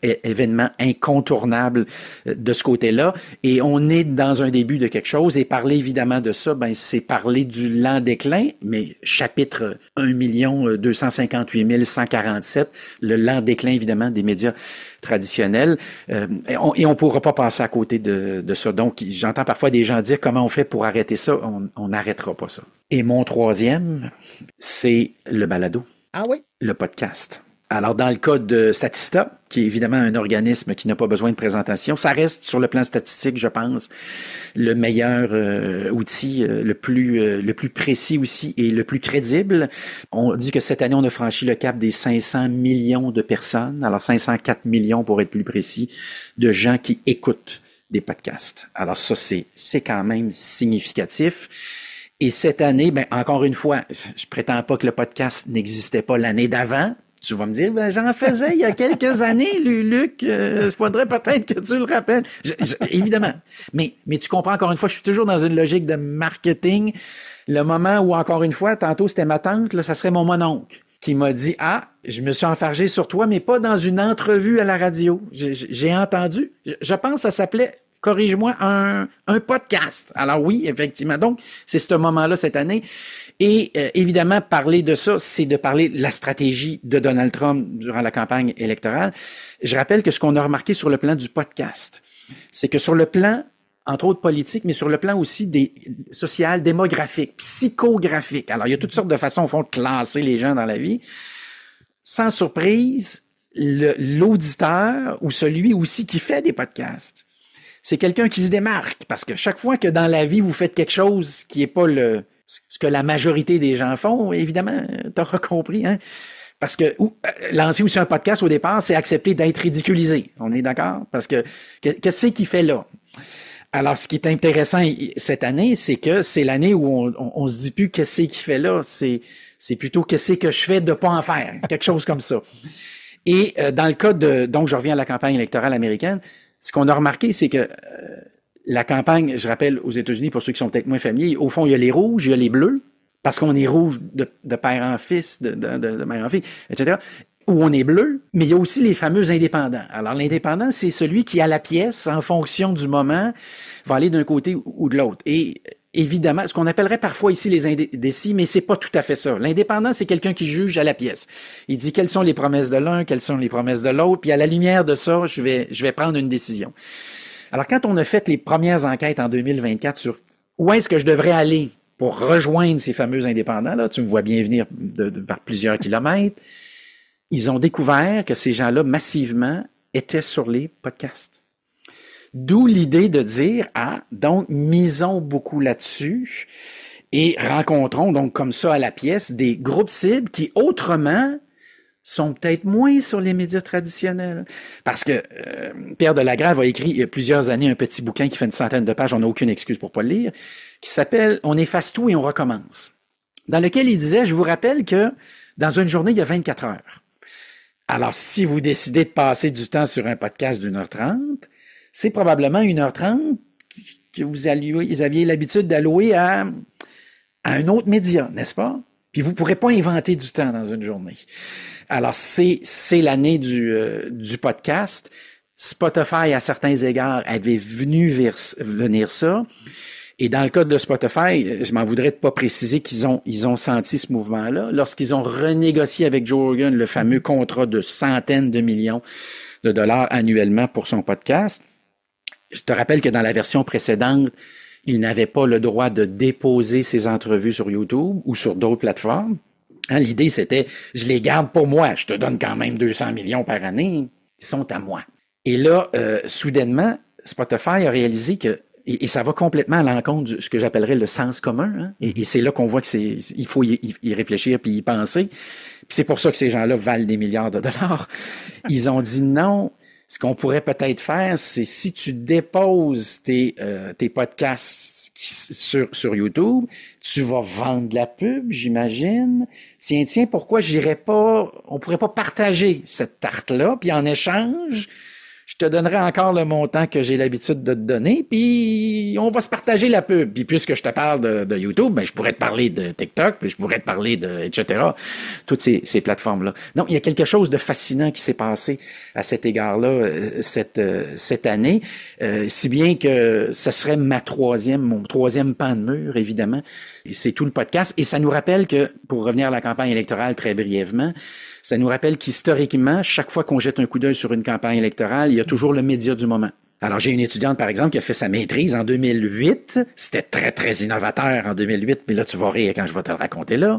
S6: événement incontournable de ce côté-là. Et on est dans un début de quelque chose. Et parler évidemment de ça, c'est parler du lent déclin, mais chapitre 1 258 147, le lent déclin évidemment des médias traditionnels. Et on pourra pas passer à côté de ça. Donc, j'entends parfois des gens dire comment on fait pour arrêter ça. On n'arrêtera pas ça. Et mon troisième, c'est le balado.
S1: Ah oui?
S6: Le podcast. Alors, dans le cas de Statista, qui est évidemment un organisme qui n'a pas besoin de présentation, ça reste sur le plan statistique, je pense, le meilleur outil, le plus précis aussi et le plus crédible. On dit que cette année, on a franchi le cap des 500 millions de personnes, alors 504 millions pour être plus précis, de gens qui écoutent des podcasts. Alors ça, c'est quand même significatif. Et cette année, encore une fois, je prétends pas que le podcast n'existait pas l'année d'avant. Tu vas me dire, j'en faisais il y a quelques années, Luc, il faudrait peut-être que tu le rappelles. Évidemment. Mais tu comprends, encore une fois, je suis toujours dans une logique de marketing. Le moment où, encore une fois, tantôt c'était ma tante, là, ça serait mon mononcle qui m'a dit, je me suis enfargé sur toi, mais pas dans une entrevue à la radio. J'ai entendu, je pense que ça s'appelait, corrige-moi, un podcast. Alors oui, effectivement. Donc, c'est ce moment-là cette année. Et évidemment, parler de ça, c'est de parler de la stratégie de Donald Trump durant la campagne électorale. Je rappelle que ce qu'on a remarqué sur le plan du podcast, c'est que sur le plan, entre autres politique, mais sur le plan aussi social, démographique, psychographique. Alors, il y a toutes sortes de façons, au fond, de classer les gens dans la vie. Sans surprise, l'auditeur ou celui aussi qui fait des podcasts, c'est quelqu'un qui se démarque. Parce que chaque fois que dans la vie, vous faites quelque chose qui est pas ce que la majorité des gens font, évidemment, t'auras compris, hein? Parce que lancer aussi un podcast au départ, c'est accepter d'être ridiculisé. On est d'accord? Parce que qu'est-ce qu'il fait là? Alors, ce qui est intéressant cette année, c'est que c'est l'année où on se dit plus qu'est-ce qu'il fait là. C'est plutôt qu'est-ce que je fais de pas en faire. Quelque chose comme ça. Et dans le cas donc je reviens à la campagne électorale américaine, ce qu'on a remarqué, c'est que la campagne, je rappelle, aux États-Unis, pour ceux qui sont peut-être moins familiers, au fond, il y a les rouges, il y a les bleus, parce qu'on est rouge de père en fils, de mère en fille, etc., où on est bleu, mais il y a aussi les fameux indépendants. Alors, l'indépendant, c'est celui qui, à la pièce, en fonction du moment, va aller d'un côté ou de l'autre. Et évidemment, ce qu'on appellerait parfois ici les indécis, mais c'est pas tout à fait ça. L'indépendant, c'est quelqu'un qui juge à la pièce. Il dit quelles sont les promesses de l'un, quelles sont les promesses de l'autre, puis à la lumière de ça, je vais prendre une décision. Alors, quand on a fait les premières enquêtes en 2024 sur où est-ce que je devrais aller pour rejoindre ces fameux indépendants-là, tu me vois bien venir par plusieurs kilomètres, ils ont découvert que ces gens-là, massivement, étaient sur les podcasts. D'où l'idée de dire, donc, misons beaucoup là-dessus et rencontrons donc comme ça à la pièce des groupes cibles qui, autrement, sont peut-être moins sur les médias traditionnels. Parce que Pierre Delagrave a écrit il y a plusieurs années un petit bouquin qui fait une centaine de pages, on n'a aucune excuse pour pas le lire, qui s'appelle « On efface tout et on recommence », dans lequel il disait, je vous rappelle que dans une journée, il y a 24 heures. Alors, si vous décidez de passer du temps sur un podcast d'1h30, c'est probablement 1h30 que vous aviez l'habitude d'allouer à un autre média, n'est-ce pas? Puis vous ne pourrez pas inventer du temps dans une journée. Alors, c'est l'année du podcast. Spotify, à certains égards, avait venir ça. Et dans le cas de Spotify, je m'en voudrais de pas préciser qu'ils ont senti ce mouvement-là. Lorsqu'ils ont renégocié avec Joe Rogan le fameux contrat de centaines de millions de dollars annuellement pour son podcast, je te rappelle que dans la version précédente, il n'avait pas le droit de déposer ses entrevues sur YouTube ou sur d'autres plateformes. Hein, l'idée, c'était, je les garde pour moi. Je te donne quand même 200 millions par année. Ils sont à moi. Et là, soudainement, Spotify a réalisé que et ça va complètement à l'encontre de ce que j'appellerais le sens commun. Hein? Et c'est là qu'on voit que il faut y réfléchir puis y penser. Puis c'est pour ça que ces gens-là valent des milliards de dollars. Ils ont dit non. Ce qu'on pourrait peut-être faire, c'est si tu déposes tes podcasts sur YouTube, tu vas vendre de la pub, j'imagine. Tiens, pourquoi on pourrait pas partager cette tarte-là, puis en échange, je te donnerai encore le montant que j'ai l'habitude de te donner, puis on va se partager la pub. Puis puisque je te parle de YouTube, ben je pourrais te parler de TikTok, puis je pourrais te parler de etc. Toutes ces plateformes-là. Donc, il y a quelque chose de fascinant qui s'est passé à cet égard-là cette année, si bien que ce serait mon troisième pan de mur, évidemment. Et c'est tout le podcast. Et ça nous rappelle que, pour revenir à la campagne électorale très brièvement, ça nous rappelle qu'historiquement, chaque fois qu'on jette un coup d'œil sur une campagne électorale, il y a toujours le média du moment. Alors, j'ai une étudiante, par exemple, qui a fait sa maîtrise en 2008. C'était très, très innovateur en 2008, mais là, tu vas rire quand je vais te le raconter là.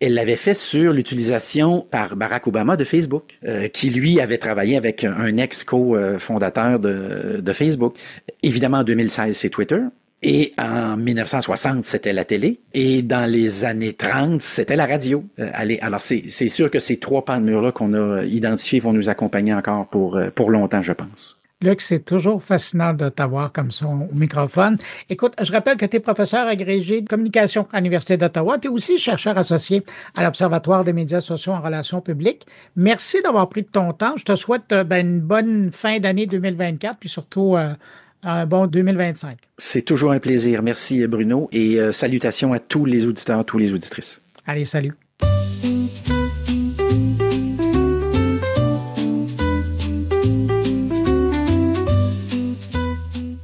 S6: Elle l'avait fait sur l'utilisation par Barack Obama de Facebook, qui, lui, avait travaillé avec un ex-co-fondateur de Facebook. Évidemment, en 2016, c'est Twitter. Et en 1960, c'était la télé. Et dans les années 30, c'était la radio. Alors, c'est sûr que ces trois pans de mur-là qu'on a identifiés vont nous accompagner encore pour longtemps, je pense.
S1: Luc, c'est toujours fascinant de t'avoir comme ça au microphone. Écoute, je rappelle que tu es professeur agrégé de communication à l'Université d'Ottawa. Tu es aussi chercheur associé à l'Observatoire des médias sociaux en relations publiques. Merci d'avoir pris de ton temps. Je te souhaite une bonne fin d'année 2024, puis surtout un bon 2025.
S6: C'est toujours un plaisir. Merci, Bruno. Et salutations à tous les auditeurs, toutes les auditrices.
S1: Allez, salut.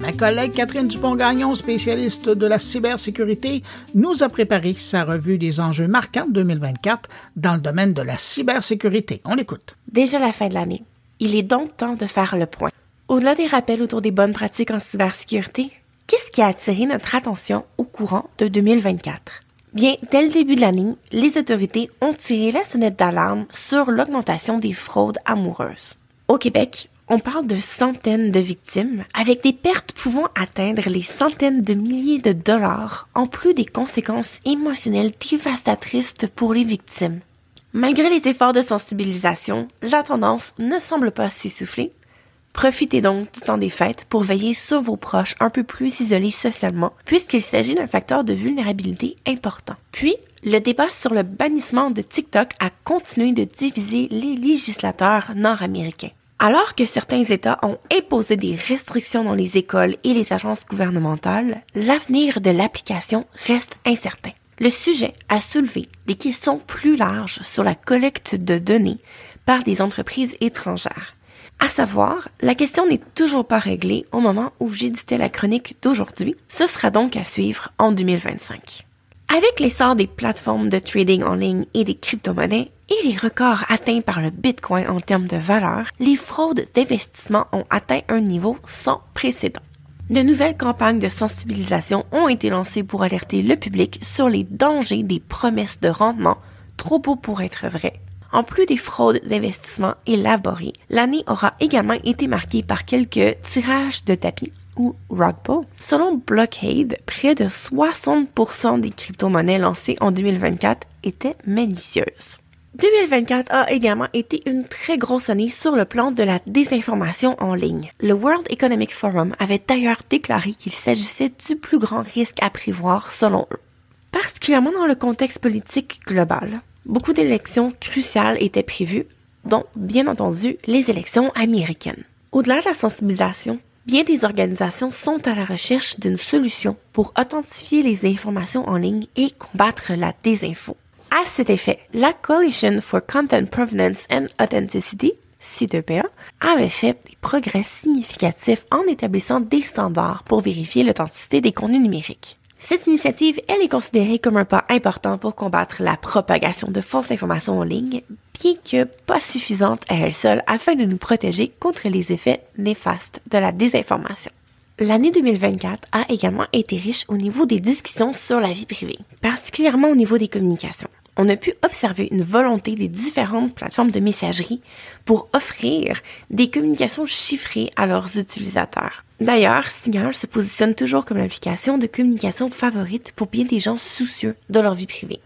S1: Ma collègue Catherine Dupont-Gagnon, spécialiste de la cybersécurité, nous a préparé sa revue des enjeux marquants de 2024 dans le domaine de la cybersécurité. On l'écoute.
S7: Déjà la fin de l'année. Il est donc temps de faire le point. Au-delà des rappels autour des bonnes pratiques en cybersécurité, qu'est-ce qui a attiré notre attention au courant de 2024? Bien, dès le début de l'année, les autorités ont tiré la sonnette d'alarme sur l'augmentation des fraudes amoureuses. Au Québec, on parle de centaines de victimes, avec des pertes pouvant atteindre les centaines de milliers de dollars, en plus des conséquences émotionnelles dévastatrices pour les victimes. Malgré les efforts de sensibilisation, la tendance ne semble pas s'essouffler. Profitez donc du temps des fêtes pour veiller sur vos proches un peu plus isolés socialement, puisqu'il s'agit d'un facteur de vulnérabilité important. Puis, le débat sur le bannissement de TikTok a continué de diviser les législateurs nord-américains. Alors que certains États ont imposé des restrictions dans les écoles et les agences gouvernementales, l'avenir de l'application reste incertain. Le sujet a soulevé des questions plus larges sur la collecte de données par des entreprises étrangères. À savoir, la question n'est toujours pas réglée au moment où j'éditais la chronique d'aujourd'hui. Ce sera donc à suivre en 2025. Avec l'essor des plateformes de trading en ligne et des crypto-monnaies et les records atteints par le Bitcoin en termes de valeur, les fraudes d'investissement ont atteint un niveau sans précédent. De nouvelles campagnes de sensibilisation ont été lancées pour alerter le public sur les dangers des promesses de rendement trop beaux pour être vraies. En plus des fraudes d'investissement élaborées, l'année aura également été marquée par quelques tirages de tapis ou rug pull. Selon Blockade, près de 60% des crypto-monnaies lancées en 2024 étaient malicieuses. 2024 a également été une très grosse année sur le plan de la désinformation en ligne. Le World Economic Forum avait d'ailleurs déclaré qu'il s'agissait du plus grand risque à prévoir selon eux. Particulièrement dans le contexte politique global, beaucoup d'élections cruciales étaient prévues, dont, bien entendu, les élections américaines. Au-delà de la sensibilisation, bien des organisations sont à la recherche d'une solution pour authentifier les informations en ligne et combattre la désinfo. À cet effet, la Coalition for Content Provenance and Authenticity, C2PA, avait fait des progrès significatifs en établissant des standards pour vérifier l'authenticité des contenus numériques. Cette initiative, elle est considérée comme un pas important pour combattre la propagation de fausses informations en ligne, bien que pas suffisante à elle seule afin de nous protéger contre les effets néfastes de la désinformation. L'année 2024 a également été riche au niveau des discussions sur la vie privée, particulièrement au niveau des communications. On a pu observer une volonté des différentes plateformes de messagerie pour offrir des communications chiffrées à leurs utilisateurs. D'ailleurs, Signal se positionne toujours comme l'application de communication favorite pour bien des gens soucieux de leur vie privée.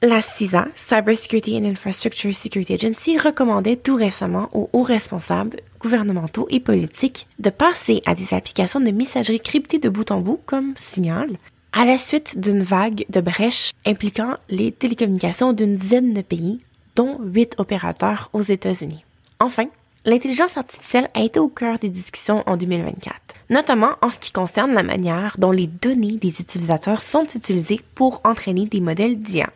S7: La CISA, Cybersecurity and Infrastructure Security Agency, recommandait tout récemment aux hauts responsables gouvernementaux et politiques de passer à des applications de messagerie cryptées de bout en bout comme Signal, à la suite d'une vague de brèches impliquant les télécommunications d'une dizaine de pays, dont 8 opérateurs aux États-Unis. Enfin, l'intelligence artificielle a été au cœur des discussions en 2024, notamment en ce qui concerne la manière dont les données des utilisateurs sont utilisées pour entraîner des modèles d'IA.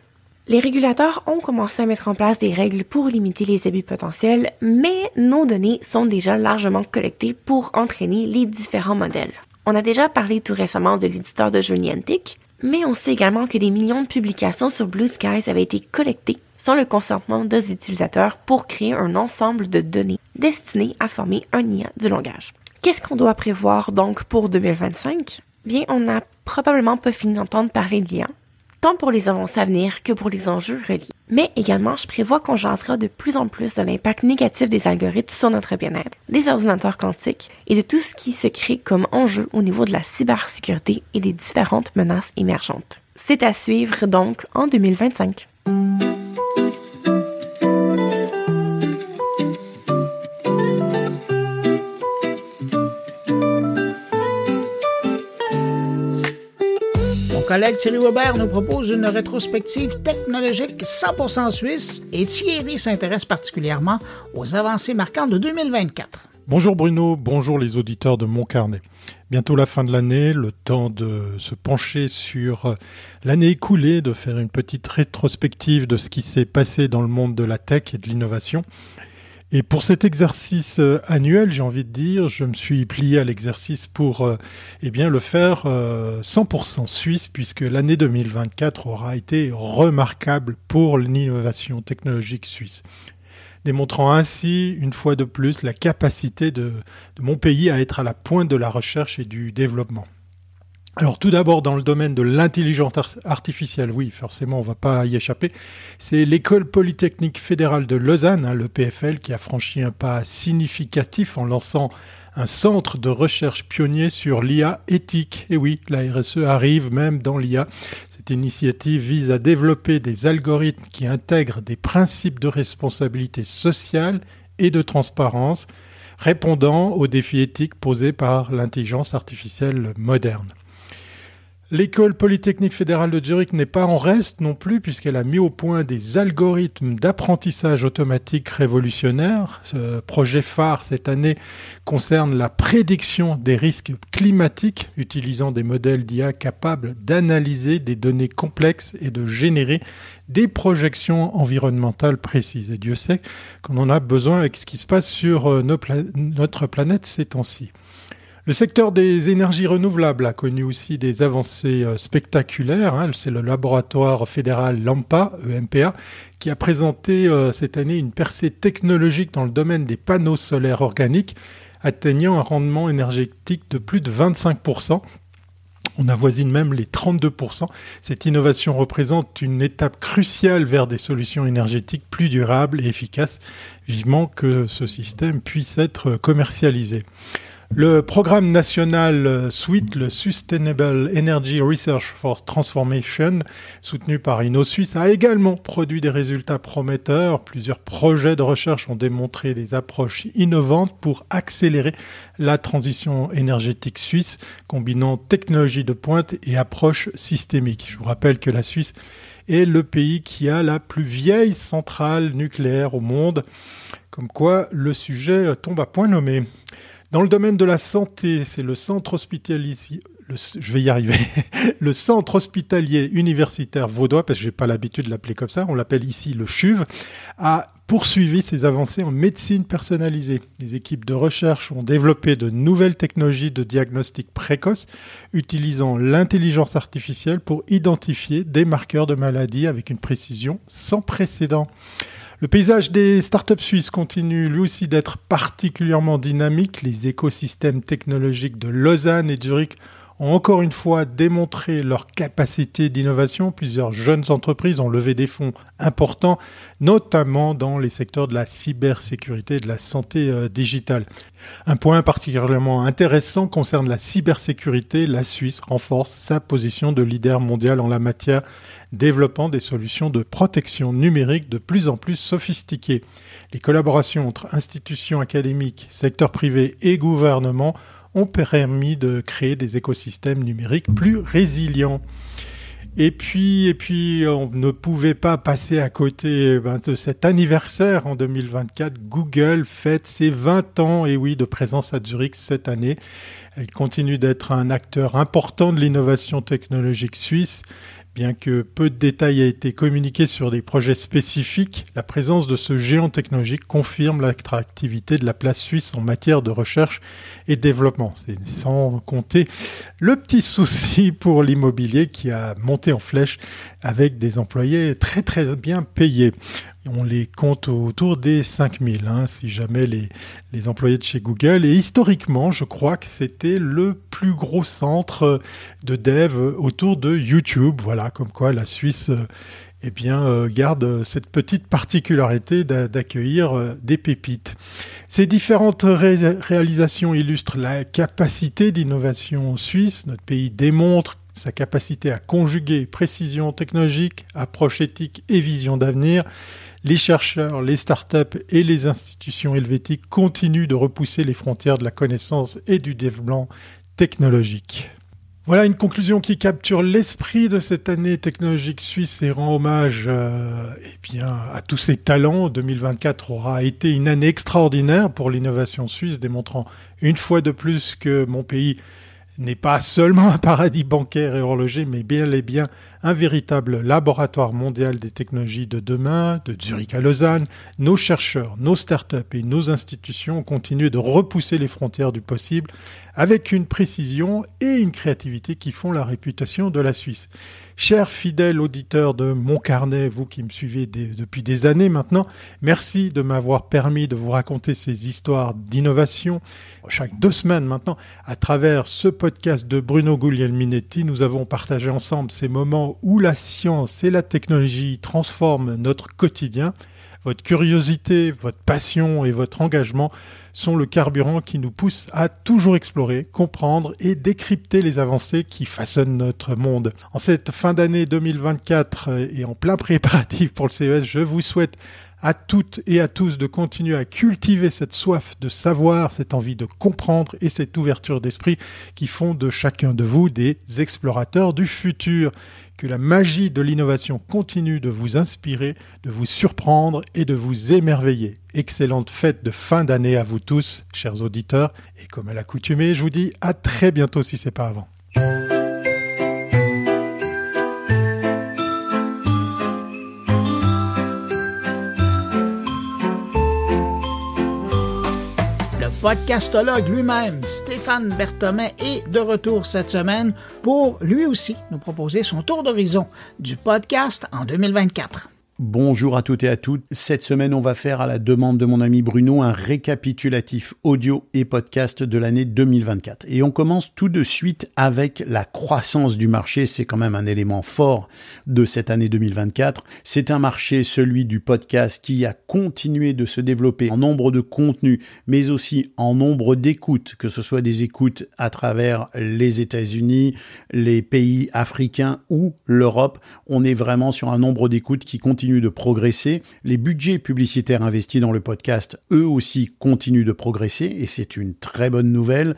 S7: Les régulateurs ont commencé à mettre en place des règles pour limiter les abus potentiels, mais nos données sont déjà largement collectées pour entraîner les différents modèles. On a déjà parlé tout récemment de l'éditeur de jeux Niantic, mais on sait également que des millions de publications sur Blue Skies avaient été collectées sans le consentement des utilisateurs pour créer un ensemble de données destinées à former un IA du langage. Qu'est-ce qu'on doit prévoir donc pour 2025? Bien, on n'a probablement pas fini d'entendre parler de l'IA, tant pour les avancées à venir que pour les enjeux reliés. Mais également, je prévois qu'on jasera de plus en plus de l'impact négatif des algorithmes sur notre bien-être, des ordinateurs quantiques et de tout ce qui se crée comme enjeu au niveau de la cybersécurité et des différentes menaces émergentes. C'est à suivre donc en 2025.
S1: Mon collègue Thierry Weber nous propose une rétrospective technologique 100% suisse et Thierry s'intéresse particulièrement aux avancées marquantes de 2024.
S8: Bonjour Bruno, bonjour les auditeurs de Mon Carnet. Bientôt la fin de l'année, le temps de se pencher sur l'année écoulée, de faire une petite rétrospective de ce qui s'est passé dans le monde de la tech et de l'innovation. Et pour cet exercice annuel, j'ai envie de dire, je me suis plié à l'exercice pour le faire 100% suisse, puisque l'année 2024 aura été remarquable pour l'innovation technologique suisse, démontrant ainsi, une fois de plus, la capacité de mon pays à être à la pointe de la recherche et du développement. Alors tout d'abord dans le domaine de l'intelligence artificielle, oui forcément on ne va pas y échapper, c'est l'École Polytechnique Fédérale de Lausanne, le PFL, qui a franchi un pas significatif en lançant un centre de recherche pionnier sur l'IA éthique. Et oui, la RSE arrive même dans l'IA. Cette initiative vise à développer des algorithmes qui intègrent des principes de responsabilité sociale et de transparence, répondant aux défis éthiques posés par l'intelligence artificielle moderne. L'École Polytechnique Fédérale de Zurich n'est pas en reste non plus, puisqu'elle a mis au point des algorithmes d'apprentissage automatique révolutionnaires. Ce projet phare cette année concerne la prédiction des risques climatiques, utilisant des modèles d'IA capables d'analyser des données complexes et de générer des projections environnementales précises. Et Dieu sait qu'on en a besoin avec ce qui se passe sur notre planète ces temps-ci. Le secteur des énergies renouvelables a connu aussi des avancées spectaculaires. C'est le laboratoire fédéral LAMPA, EMPA, qui a présenté cette année une percée technologique dans le domaine des panneaux solaires organiques, atteignant un rendement énergétique de plus de 25%. On avoisine même les 32%. Cette innovation représente une étape cruciale vers des solutions énergétiques plus durables et efficaces. Vivement que ce système puisse être commercialisé. Le programme national SWEET, le Sustainable Energy Research for Transformation, soutenu par InnoSuisse, a également produit des résultats prometteurs. Plusieurs projets de recherche ont démontré des approches innovantes pour accélérer la transition énergétique suisse, combinant technologie de pointe et approche systémique. Je vous rappelle que la Suisse est le pays qui a la plus vieille centrale nucléaire au monde, comme quoi le sujet tombe à point nommé. Dans le domaine de la santé, c'est le centre je vais y arriver, le Centre hospitalier universitaire vaudois, parce que j'ai pas l'habitude de l'appeler comme ça, on l'appelle ici le CHUV, a poursuivi ses avancées en médecine personnalisée. Les équipes de recherche ont développé de nouvelles technologies de diagnostic précoce, utilisant l'intelligence artificielle pour identifier des marqueurs de maladies avec une précision sans précédent. Le paysage des startups suisses continue lui aussi d'être particulièrement dynamique. Les écosystèmes technologiques de Lausanne et Zurich ont encore une fois démontré leur capacité d'innovation. Plusieurs jeunes entreprises ont levé des fonds importants, notamment dans les secteurs de la cybersécurité et de la santé digitale. Un point particulièrement intéressant concerne la cybersécurité. La Suisse renforce sa position de leader mondial en la matière, développant des solutions de protection numérique de plus en plus sophistiquées. Les collaborations entre institutions académiques, secteur privé et gouvernement ont permis de créer des écosystèmes numériques plus résilients. Et puis, on ne pouvait pas passer à côté de cet anniversaire en 2024. Google fête ses 20 ans, et oui, de présence à Zurich cette année. Elle continue d'être un acteur important de l'innovation technologique suisse. Bien que peu de détails aient été communiqués sur des projets spécifiques, la présence de ce géant technologique confirme l'attractivité de la place suisse en matière de recherche et développement. C'est sans compter le petit souci pour l'immobilier qui a monté en flèche avec des employés très très bien payés. On les compte autour des 5000, si jamais les employés de chez Google. Et historiquement, je crois que c'était le plus gros centre de dev autour de YouTube. Voilà, comme quoi la Suisse garde cette petite particularité d'accueillir des pépites. Ces différentes réalisations illustrent la capacité d'innovation suisse. Notre pays démontre sa capacité à conjuguer précision technologique, approche éthique et vision d'avenir. Les chercheurs, les startups et les institutions helvétiques continuent de repousser les frontières de la connaissance et du développement technologique. Voilà une conclusion qui capture l'esprit de cette année technologique suisse et rend hommage à tous ces talents. 2024 aura été une année extraordinaire pour l'innovation suisse, démontrant une fois de plus que mon pays n'est pas seulement un paradis bancaire et horloger, mais bel et bien un véritable laboratoire mondial des technologies de demain, de Zurich à Lausanne. Nos chercheurs, nos startups et nos institutions ont continué de repousser les frontières du possible avec une précision et une créativité qui font la réputation de la Suisse. Chers fidèles auditeurs de Mon Carnet, vous qui me suivez depuis des années maintenant, merci de m'avoir permis de vous raconter ces histoires d'innovation. Chaque 2 semaines maintenant, à travers ce podcast de Bruno Guglielminetti, nous avons partagé ensemble ces moments où la science et la technologie transforment notre quotidien. Votre curiosité, votre passion et votre engagement sont le carburant qui nous pousse à toujours explorer, comprendre et décrypter les avancées qui façonnent notre monde. En cette fin d'année 2024 et en plein préparatif pour le CES, je vous souhaite à toutes et à tous de continuer à cultiver cette soif de savoir, cette envie de comprendre et cette ouverture d'esprit qui font de chacun de vous des explorateurs du futur. Que la magie de l'innovation continue de vous inspirer, de vous surprendre et de vous émerveiller. Excellente fête de fin d'année à vous tous, chers auditeurs. Et comme à l'accoutumée, je vous dis à très bientôt si ce n'est pas avant.
S1: Podcastologue lui-même, Stéphane Berthomet, est de retour cette semaine pour lui aussi nous proposer son tour d'horizon du podcast en 2024.
S9: Bonjour à toutes et à toutes. Cette semaine, on va faire à la demande de mon ami Bruno un récapitulatif audio et podcast de l'année 2024. Et on commence tout de suite avec la croissance du marché. C'est quand même un élément fort de cette année 2024. C'est un marché, celui du podcast, qui a continué de se développer en nombre de contenus, mais aussi en nombre d'écoutes, que ce soit des écoutes à travers les États-Unis, les pays africains ou l'Europe. On est vraiment sur un nombre d'écoutes qui continue de progresser. Les budgets publicitaires investis dans le podcast, eux aussi, continuent de progresser et c'est une très bonne nouvelle.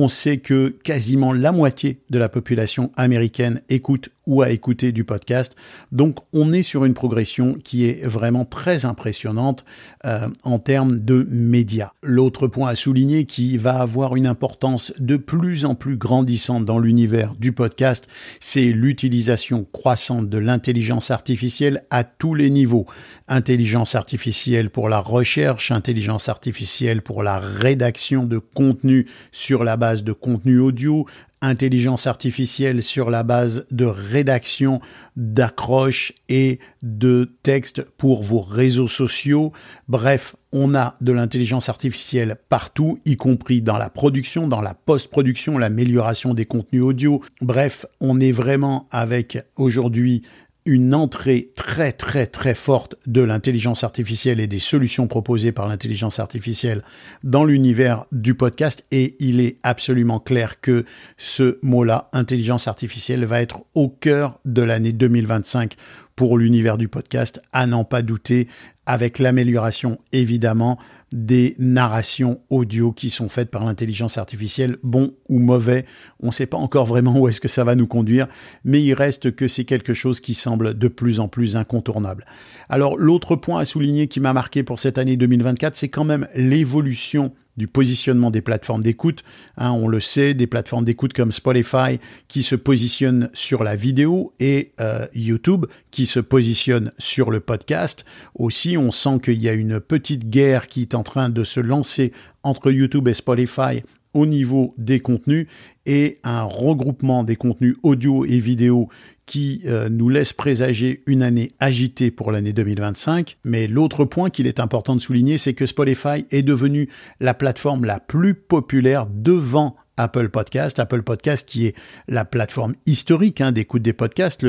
S9: On sait que quasiment la moitié de la population américaine écoute ou a écouté du podcast. Donc, on est sur une progression qui est vraiment très impressionnante en termes de médias. L'autre point à souligner qui va avoir une importance de plus en plus grandissante dans l'univers du podcast, c'est l'utilisation croissante de l'intelligence artificielle à tous les niveaux. Intelligence artificielle pour la recherche, intelligence artificielle pour la rédaction de contenu sur la base de contenu audio, intelligence artificielle sur la base de rédaction d'accroches et de textes pour vos réseaux sociaux. Bref, on a de l'intelligence artificielle partout, y compris dans la production, dans la post-production, l'amélioration des contenus audio. Bref, on est vraiment avec aujourd'hui une entrée très très très forte de l'intelligence artificielle et des solutions proposées par l'intelligence artificielle dans l'univers du podcast, et il est absolument clair que ce mot-là, intelligence artificielle, va être au cœur de l'année 2025 pour l'univers du podcast, à n'en pas douter, avec l'amélioration évidemment des narrations audio qui sont faites par l'intelligence artificielle, bon ou mauvais. On ne sait pas encore vraiment où est-ce que ça va nous conduire, mais il reste que c'est quelque chose qui semble de plus en plus incontournable. Alors, l'autre point à souligner qui m'a marqué pour cette année 2024, c'est quand même l'évolution du positionnement des plateformes d'écoute. On le sait, des plateformes d'écoute comme Spotify qui se positionnent sur la vidéo et YouTube qui se positionne sur le podcast. Aussi, on sent qu'il y a une petite guerre qui est en train de se lancer entre YouTube et Spotify au niveau des contenus, et un regroupement des contenus audio et vidéo qui nous laisse présager une année agitée pour l'année 2025. Mais l'autre point qu'il est important de souligner, c'est que Spotify est devenu la plateforme la plus populaire devant Apple Podcast. Apple Podcast qui est la plateforme historique d'écoute des podcasts.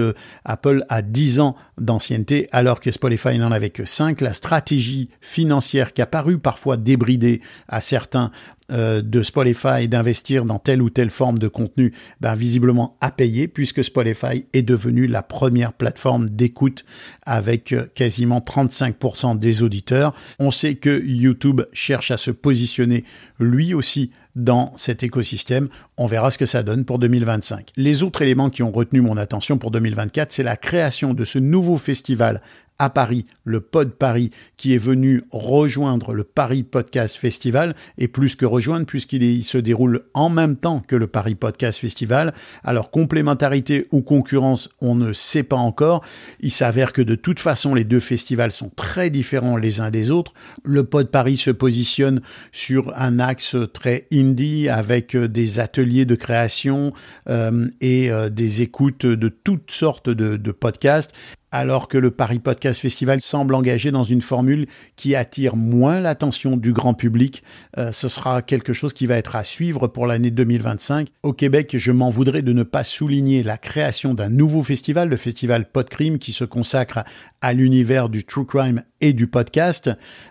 S9: Apple a 10 ans d'ancienneté alors que Spotify n'en avait que 5. La stratégie financière qui a paru parfois débridée à certains de Spotify d'investir dans telle ou telle forme de contenu, visiblement a payé, puisque Spotify est devenu la première plateforme d'écoute avec quasiment 35% des auditeurs. On sait que YouTube cherche à se positionner lui aussi dans cet écosystème. On verra ce que ça donne pour 2025. Les autres éléments qui ont retenu mon attention pour 2024, c'est la création de ce nouveau festival à Paris, le Pod Paris, qui est venu rejoindre le Paris Podcast Festival, et plus que rejoindre, puisqu'il se déroule en même temps que le Paris Podcast Festival. Alors, complémentarité ou concurrence, on ne sait pas encore. Il s'avère que de toute façon, les deux festivals sont très différents les uns des autres. Le Pod Paris se positionne sur un axe très indie, avec des ateliers de création et des écoutes de toutes sortes de podcasts, alors que le Paris Podcast Festival semble engagé dans une formule qui attire moins l'attention du grand public. Ce sera quelque chose qui va être à suivre pour l'année 2025. Au Québec, je m'en voudrais de ne pas souligner la création d'un nouveau festival, le festival Podcrime, qui se consacre à l'univers du true crime et du podcast.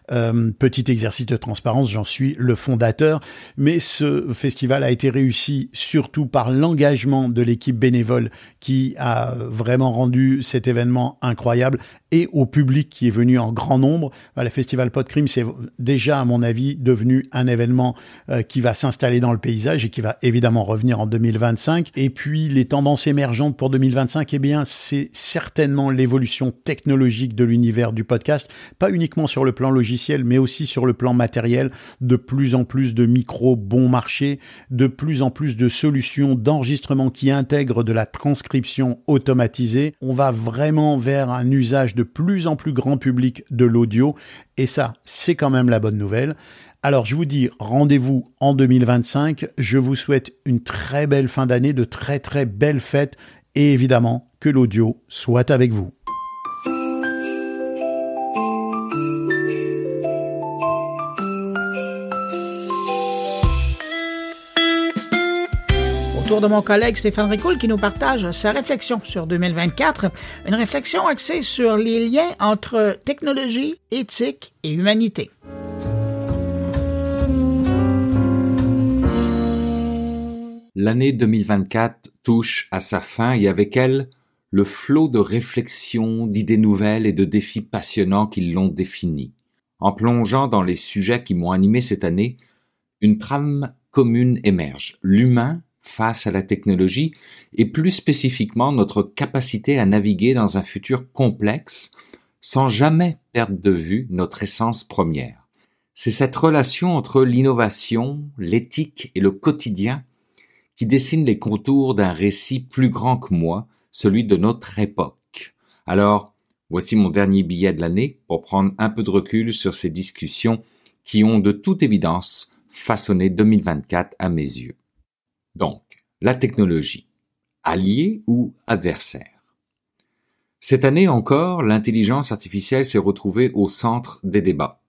S9: Petit exercice de transparence, j'en suis le fondateur, mais ce festival a été réussi surtout par l'engagement de l'équipe bénévole qui a vraiment rendu cet événement incroyable, et au public qui est venu en grand nombre. Le festival Podcrime, c'est déjà, à mon avis, devenu un événement qui va s'installer dans le paysage et qui va évidemment revenir en 2025. Et puis, les tendances émergentes pour 2025, c'est certainement l'évolution technologique de l'univers du podcast, pas uniquement sur le plan logiciel, mais aussi sur le plan matériel. De plus en plus de micros bon marché, de plus en plus de solutions d'enregistrement qui intègrent de la transcription automatisée. On va vraiment vers un usage de plus en plus grand public de l'audio, et ça, c'est quand même la bonne nouvelle. Alors, je vous dis rendez-vous en 2025. Je vous souhaite une très belle fin d'année, de très très belles fêtes, et évidemment que l'audio soit avec vous.
S1: Tour de mon collègue Stéphane Ricoul qui nous partage sa réflexion sur 2024, une réflexion axée sur les liens entre technologie, éthique et humanité.
S10: L'année 2024 touche à sa fin et avec elle, le flot de réflexions, d'idées nouvelles et de défis passionnants qui l'ont défini. En plongeant dans les sujets qui m'ont animé cette année, une trame commune émerge. L'humain face à la technologie et plus spécifiquement notre capacité à naviguer dans un futur complexe sans jamais perdre de vue notre essence première. C'est cette relation entre l'innovation, l'éthique et le quotidien qui dessine les contours d'un récit plus grand que moi, celui de notre époque. Alors, voici mon dernier billet de l'année pour prendre un peu de recul sur ces discussions qui ont de toute évidence façonné 2024 à mes yeux. Donc, la technologie, allié ou adversaire? Cette année encore, l'intelligence artificielle s'est retrouvée au centre des débats.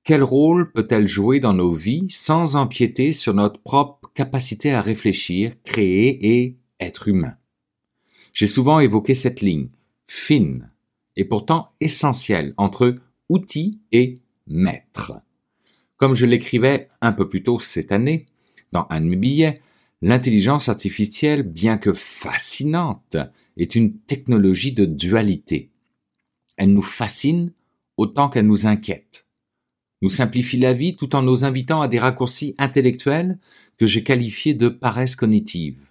S10: Quel rôle peut-elle jouer dans nos vies sans empiéter sur notre propre capacité à réfléchir, créer et être humain? J'ai souvent évoqué cette ligne, fine, et pourtant essentielle, entre outil et maître. Comme je l'écrivais un peu plus tôt cette année, dans un de mes billets, l'intelligence artificielle, bien que fascinante, est une technologie de dualité. Elle nous fascine autant qu'elle nous inquiète. Nous simplifie la vie tout en nous invitant à des raccourcis intellectuels que j'ai qualifiés de paresse cognitive.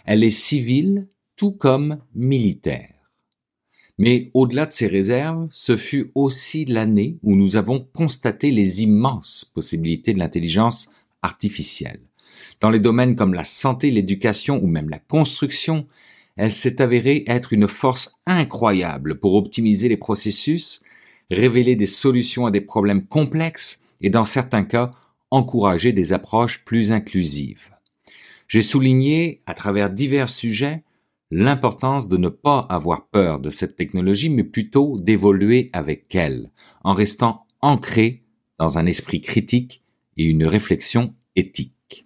S10: Elle est civile tout comme militaire. Mais au-delà de ces réserves, ce fut aussi l'année où nous avons constaté les immenses possibilités de l'intelligence artificielle. Dans les domaines comme la santé, l'éducation ou même la construction, elle s'est avérée être une force incroyable pour optimiser les processus, révéler des solutions à des problèmes complexes et dans certains cas, encourager des approches plus inclusives. J'ai souligné, à travers divers sujets, l'importance de ne pas avoir peur de cette technologie, mais plutôt d'évoluer avec elle, en restant ancré dans un esprit critique et une réflexion éthique.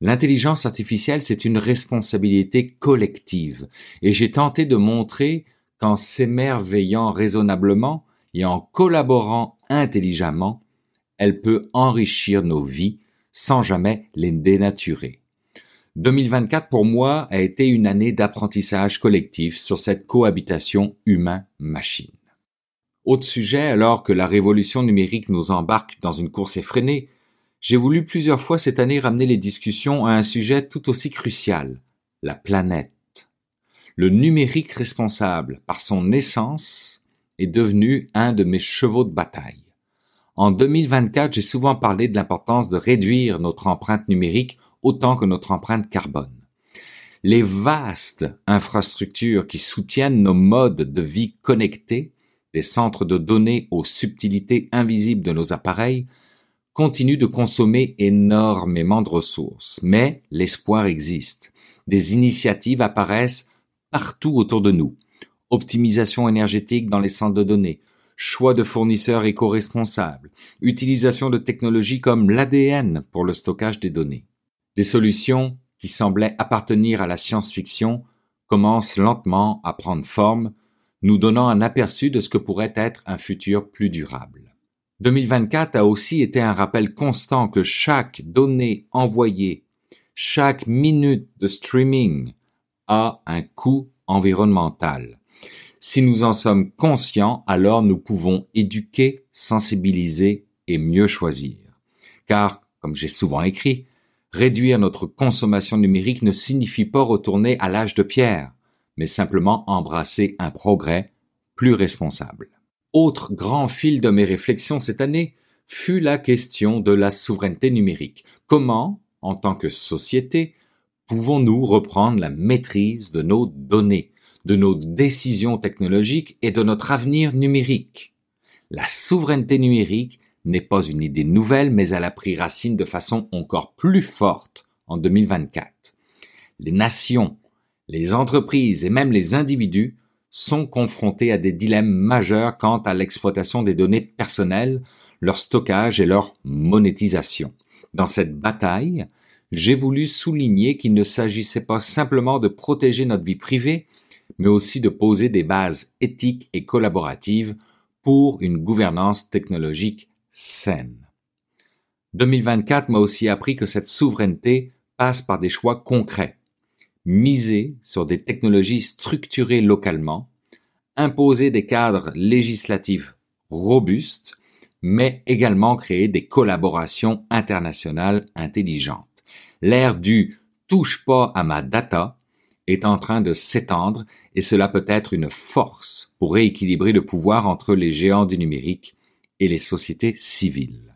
S10: L'intelligence artificielle, c'est une responsabilité collective, et j'ai tenté de montrer qu'en s'émerveillant raisonnablement et en collaborant intelligemment, elle peut enrichir nos vies sans jamais les dénaturer. 2024 pour moi a été une année d'apprentissage collectif sur cette cohabitation humain-machine. Autre sujet, alors que la révolution numérique nous embarque dans une course effrénée, j'ai voulu plusieurs fois cette année ramener les discussions à un sujet tout aussi crucial, la planète. Le numérique responsable, par son essence, est devenu un de mes chevaux de bataille. En 2024, j'ai souvent parlé de l'importance de réduire notre empreinte numérique autant que notre empreinte carbone. Les vastes infrastructures qui soutiennent nos modes de vie connectés, des centres de données aux subtilités invisibles de nos appareils, continuent de consommer énormément de ressources. Mais l'espoir existe. Des initiatives apparaissent partout autour de nous. Optimisation énergétique dans les centres de données, choix de fournisseurs éco-responsables, utilisation de technologies comme l'ADN pour le stockage des données. Des solutions qui semblaient appartenir à la science-fiction commencent lentement à prendre forme, nous donnant un aperçu de ce que pourrait être un futur plus durable. 2024 a aussi été un rappel constant que chaque donnée envoyée, chaque minute de streaming a un coût environnemental. Si nous en sommes conscients, alors nous pouvons éduquer, sensibiliser et mieux choisir. Car, comme j'ai souvent écrit, réduire notre consommation numérique ne signifie pas retourner à l'âge de pierre, mais simplement embrasser un progrès plus responsable. Autre grand fil de mes réflexions cette année fut la question de la souveraineté numérique. Comment, en tant que société, pouvons-nous reprendre la maîtrise de nos données, de nos décisions technologiques et de notre avenir numérique? La souveraineté numérique n'est pas une idée nouvelle, mais elle a pris racine de façon encore plus forte en 2024. Les nations, les entreprises et même les individus sont confrontés à des dilemmes majeurs quant à l'exploitation des données personnelles, leur stockage et leur monétisation. Dans cette bataille, j'ai voulu souligner qu'il ne s'agissait pas simplement de protéger notre vie privée, mais aussi de poser des bases éthiques et collaboratives pour une gouvernance technologique saine. 2024 m'a aussi appris que cette souveraineté passe par des choix concrets. Miser sur des technologies structurées localement, imposer des cadres législatifs robustes, mais également créer des collaborations internationales intelligentes. L'ère du « touche pas à ma data » est en train de s'étendre et cela peut être une force pour rééquilibrer le pouvoir entre les géants du numérique et les sociétés civiles.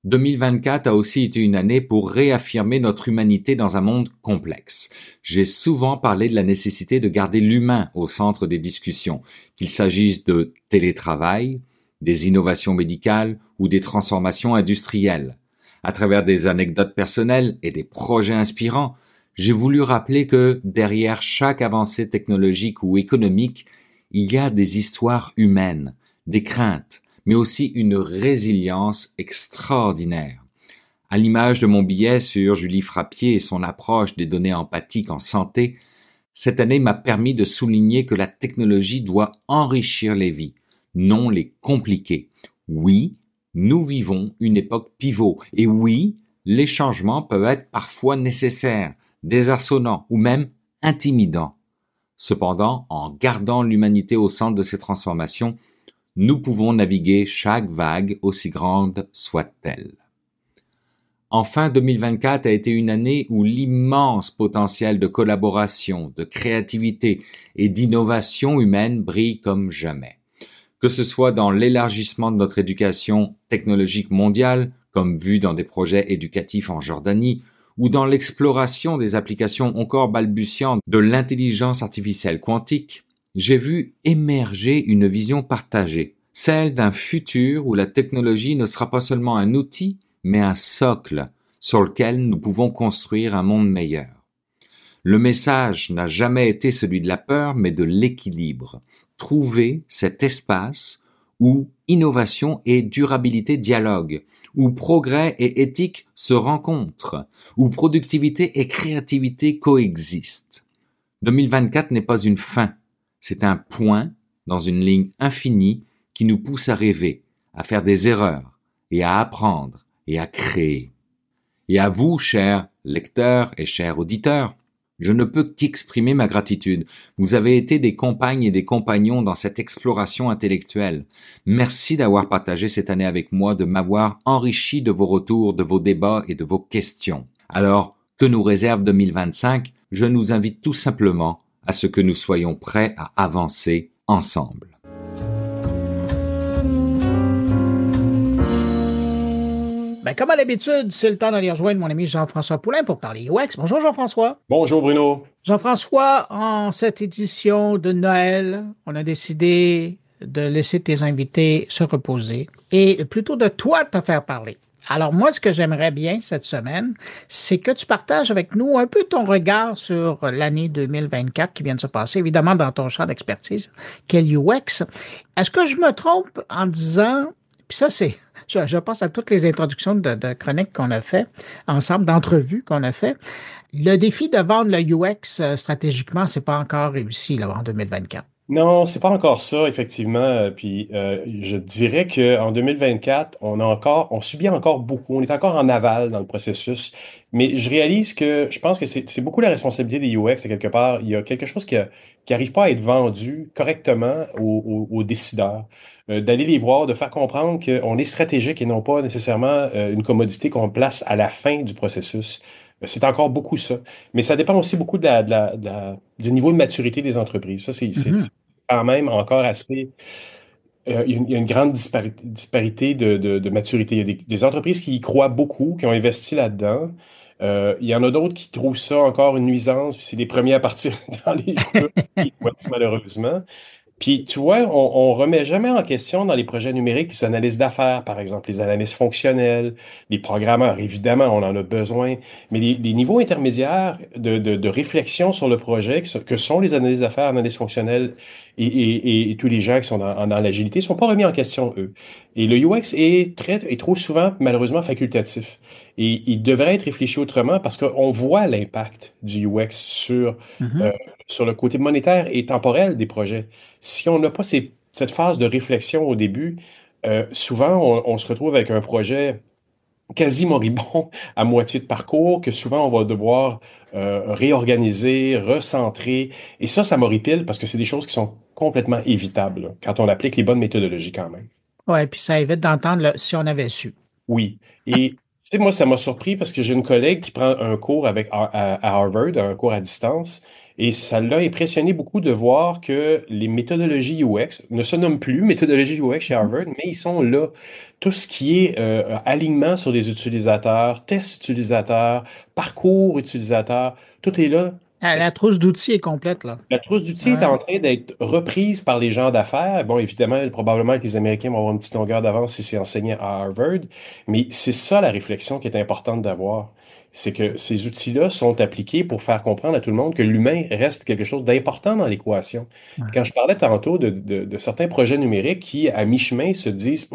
S10: 2024 a aussi été une année pour réaffirmer notre humanité dans un monde complexe. J'ai souvent parlé de la nécessité de garder l'humain au centre des discussions, qu'il s'agisse de télétravail, des innovations médicales ou des transformations industrielles. À travers des anecdotes personnelles et des projets inspirants, j'ai voulu rappeler que derrière chaque avancée technologique ou économique, il y a des histoires humaines, des craintes, mais aussi une résilience extraordinaire. À l'image de mon billet sur Julie Frappier et son approche des données empathiques en santé, cette année m'a permis de souligner que la technologie doit enrichir les vies, non les compliquer. Oui, nous vivons une époque pivot, et oui, les changements peuvent être parfois nécessaires, désarçonnants ou même intimidants. Cependant, en gardant l'humanité au centre de ces transformations, nous pouvons naviguer chaque vague, aussi grande soit-elle. Enfin, 2024 a été une année où l'immense potentiel de collaboration, de créativité et d'innovation humaine brille comme jamais. Que ce soit dans l'élargissement de notre éducation technologique mondiale, comme vu dans des projets éducatifs en Jordanie, ou dans l'exploration des applications encore balbutiantes de l'intelligence artificielle quantique, j'ai vu émerger une vision partagée, celle d'un futur où la technologie ne sera pas seulement un outil, mais un socle sur lequel nous pouvons construire un monde meilleur. Le message n'a jamais été celui de la peur, mais de l'équilibre. Trouver cet espace où innovation et durabilité dialoguent, où progrès et éthique se rencontrent, où productivité et créativité coexistent. 2024 n'est pas une fin. C'est un point dans une ligne infinie qui nous pousse à rêver, à faire des erreurs et à apprendre et à créer. Et à vous, chers lecteurs et chers auditeurs, je ne peux qu'exprimer ma gratitude. Vous avez été des compagnes et des compagnons dans cette exploration intellectuelle. Merci d'avoir partagé cette année avec moi, de m'avoir enrichi de vos retours, de vos débats et de vos questions. Alors, que nous réserve 2025 ? Je nous invite tout simplement à ce que nous soyons prêts à avancer ensemble.
S1: Ben, comme à l'habitude, c'est le temps d'aller rejoindre mon ami Jean-François Poulain pour parler UX. Bonjour Jean-François.
S11: Bonjour Bruno.
S1: Jean-François, en cette édition de Noël, on a décidé de laisser tes invités se reposer et plutôt de toi te faire parler. Alors moi, ce que j'aimerais bien cette semaine, c'est que tu partages avec nous un peu ton regard sur l'année 2024 qui vient de se passer, évidemment dans ton champ d'expertise, qu'est l'UX. Est-ce que je me trompe en disant, puis ça c'est, je pense à toutes les introductions de chroniques qu'on a fait ensemble, d'entrevues qu'on a fait, le défi de vendre le UX stratégiquement, c'est pas encore réussi là, en 2024.
S11: Non, c'est pas encore ça, effectivement. Puis je dirais qu'en 2024, on subit encore beaucoup. On est encore en aval dans le processus. Mais je réalise que je pense que c'est beaucoup la responsabilité des UX, à quelque part. Il y a quelque chose qui arrive pas à être vendu correctement aux décideurs. D'aller les voir, de faire comprendre qu'on est stratégique et non pas nécessairement une commodité qu'on place à la fin du processus. C'est encore beaucoup ça. Mais ça dépend aussi beaucoup du niveau de maturité des entreprises. Ça, c'est quand même encore assez... il y a une grande disparité de maturité. Il y a des entreprises qui y croient beaucoup, qui ont investi là-dedans. Il y en a d'autres qui trouvent ça encore une nuisance, puis c'est les premiers à partir dans les jeux, malheureusement. Puis, tu vois, on remet jamais en question dans les projets numériques les analyses d'affaires, par exemple, les analyses fonctionnelles, les programmeurs. Évidemment, on en a besoin. Mais les niveaux intermédiaires de réflexion sur le projet, que sont les analyses d'affaires, analyses fonctionnelles et tous les gens qui sont dans l'agilité, sont pas remis en question, eux. Et le UX est trop souvent, malheureusement, facultatif. Et il devrait être réfléchi autrement parce qu'on voit l'impact du UX sur le côté monétaire et temporel des projets. Si on n'a pas cette phase de réflexion au début, souvent on se retrouve avec un projet quasi moribond à moitié de parcours, que souvent on va devoir réorganiser, recentrer. Et ça m'horripile parce que c'est des choses qui sont complètement évitables là, quand on applique les bonnes méthodologies quand même.
S1: Oui, puis ça évite d'entendre si on avait su.
S11: Oui. Et tu sais, moi, ça m'a surpris parce que j'ai une collègue qui prend un cours à Harvard, un cours à distance, et ça l'a impressionné beaucoup de voir que les méthodologies UX ne se nomment plus méthodologies UX chez Harvard, mais ils sont là. Tout ce qui est alignement sur les utilisateurs, tests utilisateurs, parcours utilisateurs, tout est là.
S1: La trousse d'outils est complète, là.
S11: La trousse d'outils est en train d'être reprise par les gens d'affaires. Bon, évidemment, probablement que les Américains vont avoir une petite longueur d'avance si c'est enseigné à Harvard, mais c'est ça la réflexion qui est importante d'avoir. C'est que ces outils-là sont appliqués pour faire comprendre à tout le monde que l'humain reste quelque chose d'important dans l'équation. Quand je parlais tantôt de certains projets numériques qui, à mi-chemin, se disent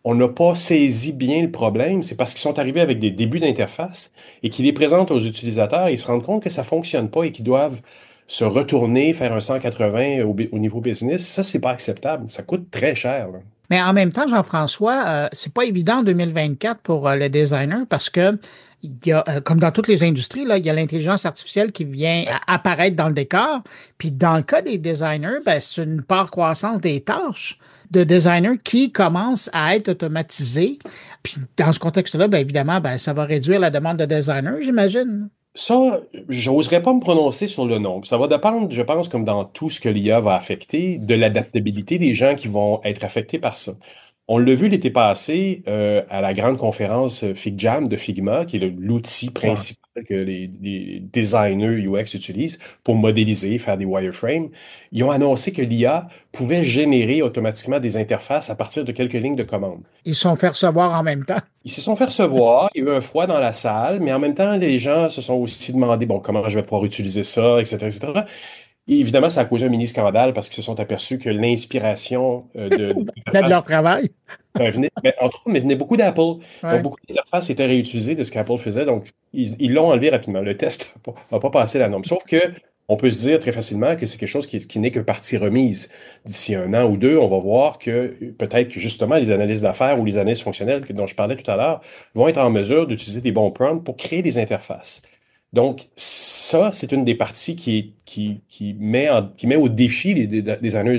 S11: on n'a pas saisi bien le problème, c'est parce qu'ils sont arrivés avec des débuts d'interface et qu'ils les présentent aux utilisateurs et ils se rendent compte que ça ne fonctionne pas et qu'ils doivent se retourner, faire un 180 au niveau business. Ça, c'est pas acceptable. Ça coûte très cher, là.
S1: Mais en même temps, Jean-François, c'est pas évident en 2024 pour le designer parce que il y a, comme dans toutes les industries, là, il y a l'intelligence artificielle qui vient apparaître dans le décor. Puis dans le cas des designers, c'est une part croissante des tâches de designers qui commencent à être automatisées. Puis dans ce contexte-là, évidemment, ça va réduire la demande de designers, j'imagine.
S11: Ça, j'oserais pas me prononcer sur le nombre. Ça va dépendre, je pense, comme dans tout ce que l'IA va affecter, de l'adaptabilité des gens qui vont être affectés par ça. On l'a vu l'été passé à la grande conférence FigJam de Figma, qui est l'outil principal que les designers UX utilisent pour modéliser, faire des wireframes. Ils ont annoncé que l'IA pouvait générer automatiquement des interfaces à partir de quelques lignes de commande.
S1: Ils se sont fait recevoir en même temps.
S11: Ils se sont fait recevoir, il y a eu un froid dans la salle, mais en même temps, les gens se sont aussi demandé, comment je vais pouvoir utiliser ça, etc., etc. Et évidemment, ça a causé un mini-scandale parce qu'ils se sont aperçus que l'inspiration
S1: de leur travail
S11: venait beaucoup d'Apple. Donc, beaucoup d'interfaces étaient réutilisées de ce qu'Apple faisait. Donc, ils l'ont enlevé rapidement. Le test n'a pas passé la norme. Sauf que on peut se dire très facilement que c'est quelque chose qui n'est que partie remise. D'ici 1 an ou 2, on va voir que peut-être que justement les analystes d'affaires ou les analystes fonctionnels dont je parlais tout à l'heure vont être en mesure d'utiliser des bons prompts pour créer des interfaces. Donc, ça, c'est une des parties qui met au défi les designers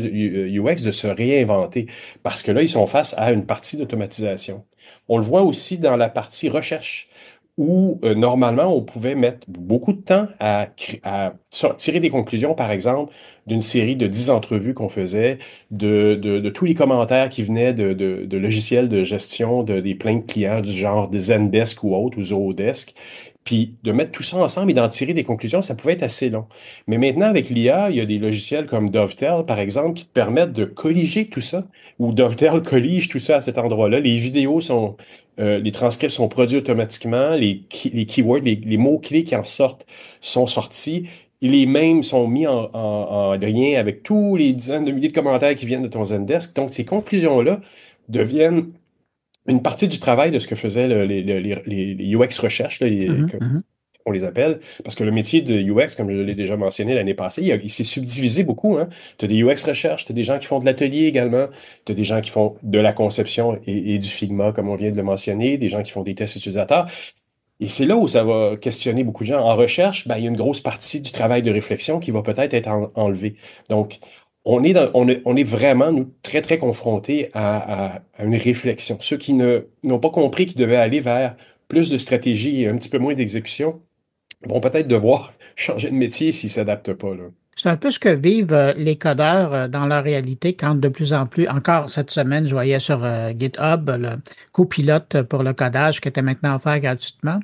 S11: UX de se réinventer. Parce que là, ils sont face à une partie d'automatisation. On le voit aussi dans la partie recherche, où normalement, on pouvait mettre beaucoup de temps à tirer des conclusions, par exemple, d'une série de 10 entrevues qu'on faisait, de tous les commentaires qui venaient de logiciels de gestion des plaintes clients du genre de Zendesk ou autre, ou Zodesk. Puis de mettre tout ça ensemble et d'en tirer des conclusions, ça pouvait être assez long. Mais maintenant, avec l'IA, il y a des logiciels comme Dovetail, par exemple, qui te permettent de colliger tout ça, ou Dovetail collige tout ça à cet endroit-là. Les vidéos les transcripts sont produits automatiquement, les keywords, les mots-clés qui en sortent sont sortis. Et les mêmes sont mis en lien avec tous les dizaines de milliers de commentaires qui viennent de ton Zendesk. Donc, ces conclusions-là deviennent une partie du travail de ce que faisaient les UX recherche, on les appelle, parce que le métier de UX, comme je l'ai déjà mentionné l'année passée, il s'est subdivisé beaucoup. Tu as des UX recherche, tu as des gens qui font de l'atelier également, tu as des gens qui font de la conception et du Figma, comme on vient de le mentionner, des gens qui font des tests utilisateurs. Et c'est là où ça va questionner beaucoup de gens. En recherche, il y a une grosse partie du travail de réflexion qui va peut-être être enlevée. Donc, on est vraiment, nous, très, très confrontés à une réflexion. Ceux qui n'ont pas compris qu'ils devaient aller vers plus de stratégie et un petit peu moins d'exécution vont peut-être devoir changer de métier s'ils ne s'adaptent pas, là.
S1: C'est un peu ce que vivent les codeurs dans leur réalité quand de plus en plus, encore cette semaine, je voyais sur GitHub le copilote pour le codage qui était maintenant offert gratuitement.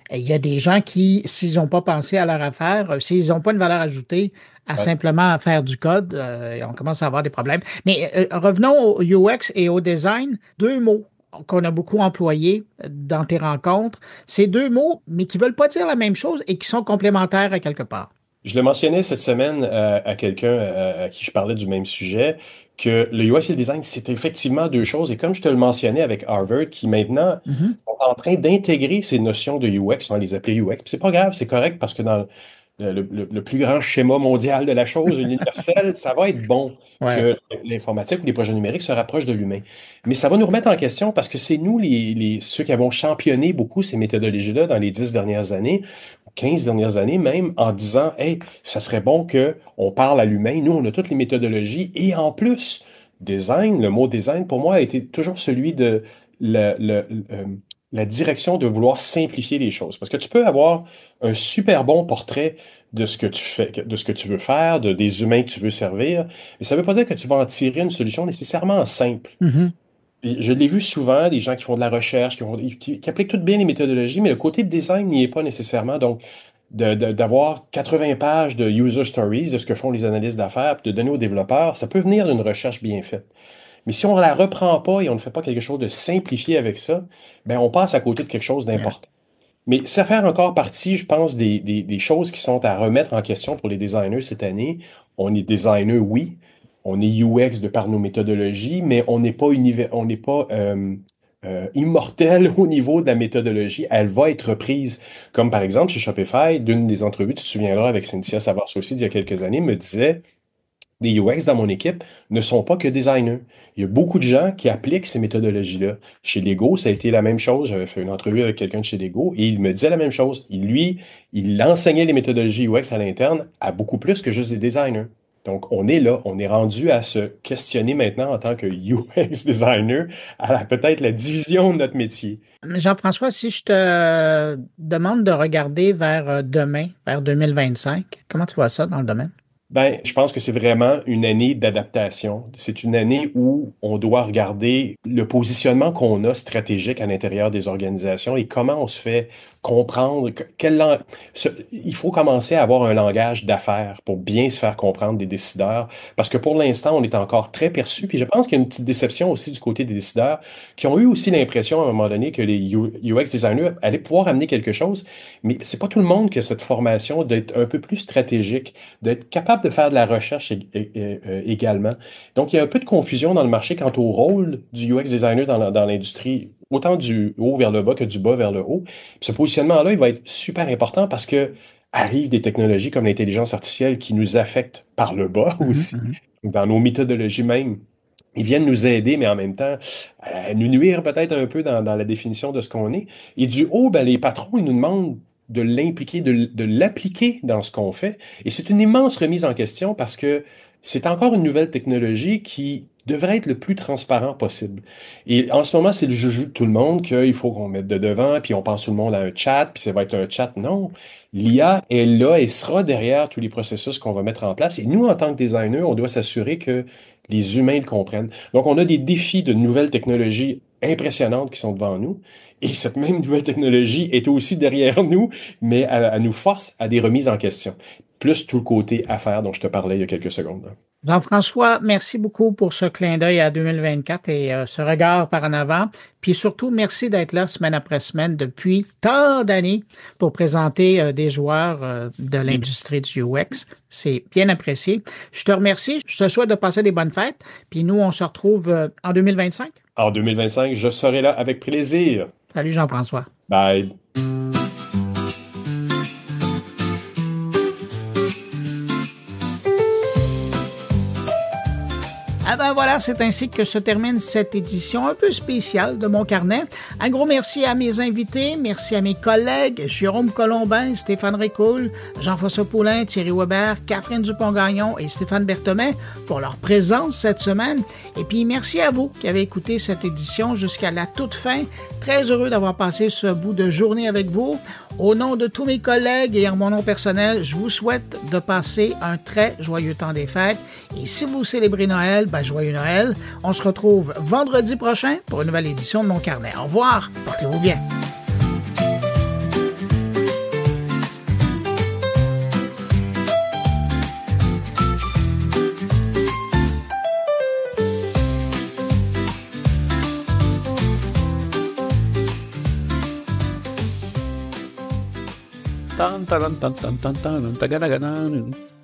S1: Et il y a des gens qui, s'ils n'ont pas pensé à leur affaire, s'ils n'ont pas une valeur ajoutée à simplement faire du code, on commence à avoir des problèmes. Mais revenons au UX et au design. 2 mots qu'on a beaucoup employés dans tes rencontres. Ces 2 mots, mais qui ne veulent pas dire la même chose et qui sont complémentaires à quelque part.
S11: Je le mentionnais cette semaine à quelqu'un à qui je parlais du même sujet, que le UX et le design, c'est effectivement 2 choses. Et comme je te le mentionnais avec Harvard, qui maintenant sont en train d'intégrer ces notions de UX, on va les appeler UX. Puis c'est pas grave, c'est correct, parce que dans le plus grand schéma mondial de la chose, universel, ça va être bon que l'informatique ou les projets numériques se rapprochent de l'humain. Mais ça va nous remettre en question parce que c'est nous, ceux qui avons championné beaucoup ces méthodologies-là dans les 10 dernières années, 15 dernières années même, en disant « Hey, ça serait bon qu'on parle à l'humain. Nous, on a toutes les méthodologies et en plus, design, le mot design, pour moi, a été toujours celui de la direction de vouloir simplifier les choses. Parce que tu peux avoir un super bon portrait de ce que tu fais, de ce que tu veux faire, des humains que tu veux servir, mais ça ne veut pas dire que tu vas en tirer une solution nécessairement simple.
S1: Mm-hmm.
S11: Je l'ai vu souvent, des gens qui font de la recherche, qui appliquent toutes bien les méthodologies, mais le côté de design n'y est pas nécessairement. Donc, d'avoir 80 pages de user stories, de ce que font les analystes d'affaires, puis de donner aux développeurs, ça peut venir d'une recherche bien faite. Mais si on ne la reprend pas et on ne fait pas quelque chose de simplifié avec ça, ben on passe à côté de quelque chose d'important. Mais ça fait encore partie, je pense, des choses qui sont à remettre en question pour les designers cette année. On est designer, oui. On est UX de par nos méthodologies, mais on n'est pas immortel au niveau de la méthodologie. Elle va être reprise. Comme par exemple, chez Shopify, d'une des entrevues, tu te souviendras, avec Cynthia Savard-Saucy d'il y a quelques années, me disait... Les UX dans mon équipe ne sont pas que designers. Il y a beaucoup de gens qui appliquent ces méthodologies-là. Chez Lego, ça a été la même chose. J'avais fait une entrevue avec quelqu'un de chez Lego et il me disait la même chose. Il enseignait les méthodologies UX à l'interne à beaucoup plus que juste des designers. Donc, on est là, on est rendu à se questionner maintenant en tant que UX designer à peut-être la division de notre métier.
S1: Jean-François, si je te demande de regarder vers demain, vers 2025, comment tu vois ça dans le domaine?
S11: Ben, je pense que c'est vraiment une année d'adaptation. C'est une année où on doit regarder le positionnement qu'on a stratégique à l'intérieur des organisations et comment on se fait comprendre. Il faut commencer à avoir un langage d'affaires pour bien se faire comprendre des décideurs, parce que pour l'instant, on est encore très perçu. Puis je pense qu'il y a une petite déception aussi du côté des décideurs qui ont eu aussi l'impression à un moment donné que les UX designers allaient pouvoir amener quelque chose, mais c'est pas tout le monde qui a cette formation d'être un peu plus stratégique, d'être capable de faire de la recherche également. Donc, il y a un peu de confusion dans le marché quant au rôle du UX designer dans l'industrie, autant du haut vers le bas que du bas vers le haut. Puis ce positionnement-là, il va être super important parce que arrivent des technologies comme l'intelligence artificielle qui nous affectent par le bas aussi, dans nos méthodologies même. Ils viennent nous aider, mais en même temps, nous nuire peut-être un peu dans la définition de ce qu'on est. Et du haut, ben, les patrons, ils nous demandent de l'impliquer, de l'appliquer dans ce qu'on fait. Et c'est une immense remise en question parce que c'est encore une nouvelle technologie qui devrait être le plus transparent possible. Et en ce moment, c'est le joujou de tout le monde qu'il faut qu'on mette de devant, puis on pense tout le monde à un chat, puis ça va être un chat. Non, l'IA est là et sera derrière tous les processus qu'on va mettre en place. Et nous, en tant que designers, on doit s'assurer que les humains le comprennent. Donc, on a des défis de nouvelles technologies impressionnantes qui sont devant nous. Et cette même nouvelle technologie est aussi derrière nous, mais elle nous force à des remises en question. Plus tout le côté affaires dont je te parlais il y a quelques secondes.
S1: Jean-François, merci beaucoup pour ce clin d'œil à 2024 et ce regard par en avant. Puis surtout, merci d'être là semaine après semaine depuis tant d'années pour présenter des joueurs de l'industrie du UX. C'est bien apprécié. Je te remercie. Je te souhaite de passer des bonnes fêtes. Puis nous, on se retrouve en 2025.
S11: En 2025, je serai là avec plaisir.
S1: Salut Jean-François.
S11: Bye.
S1: Ah ben voilà, c'est ainsi que se termine cette édition un peu spéciale de Mon Carnet. Un gros merci à mes invités, merci à mes collègues, Jérôme Colombin, Stéphane Récoul, Jean-François Poulin, Thierry Weber, Catherine Dupont-Gagnon et Stéphane Berthomet pour leur présence cette semaine. Et puis merci à vous qui avez écouté cette édition jusqu'à la toute fin. Très heureux d'avoir passé ce bout de journée avec vous. Au nom de tous mes collègues et en mon nom personnel, je vous souhaite de passer un très joyeux temps des fêtes. Et si vous célébrez Noël, ben joyeux Noël. On se retrouve vendredi prochain pour une nouvelle édition de Mon Carnet. Au revoir, portez-vous bien.
S12: Tan, tan, tan, tan, tan, tan, tan, tan, tan, tan, tan.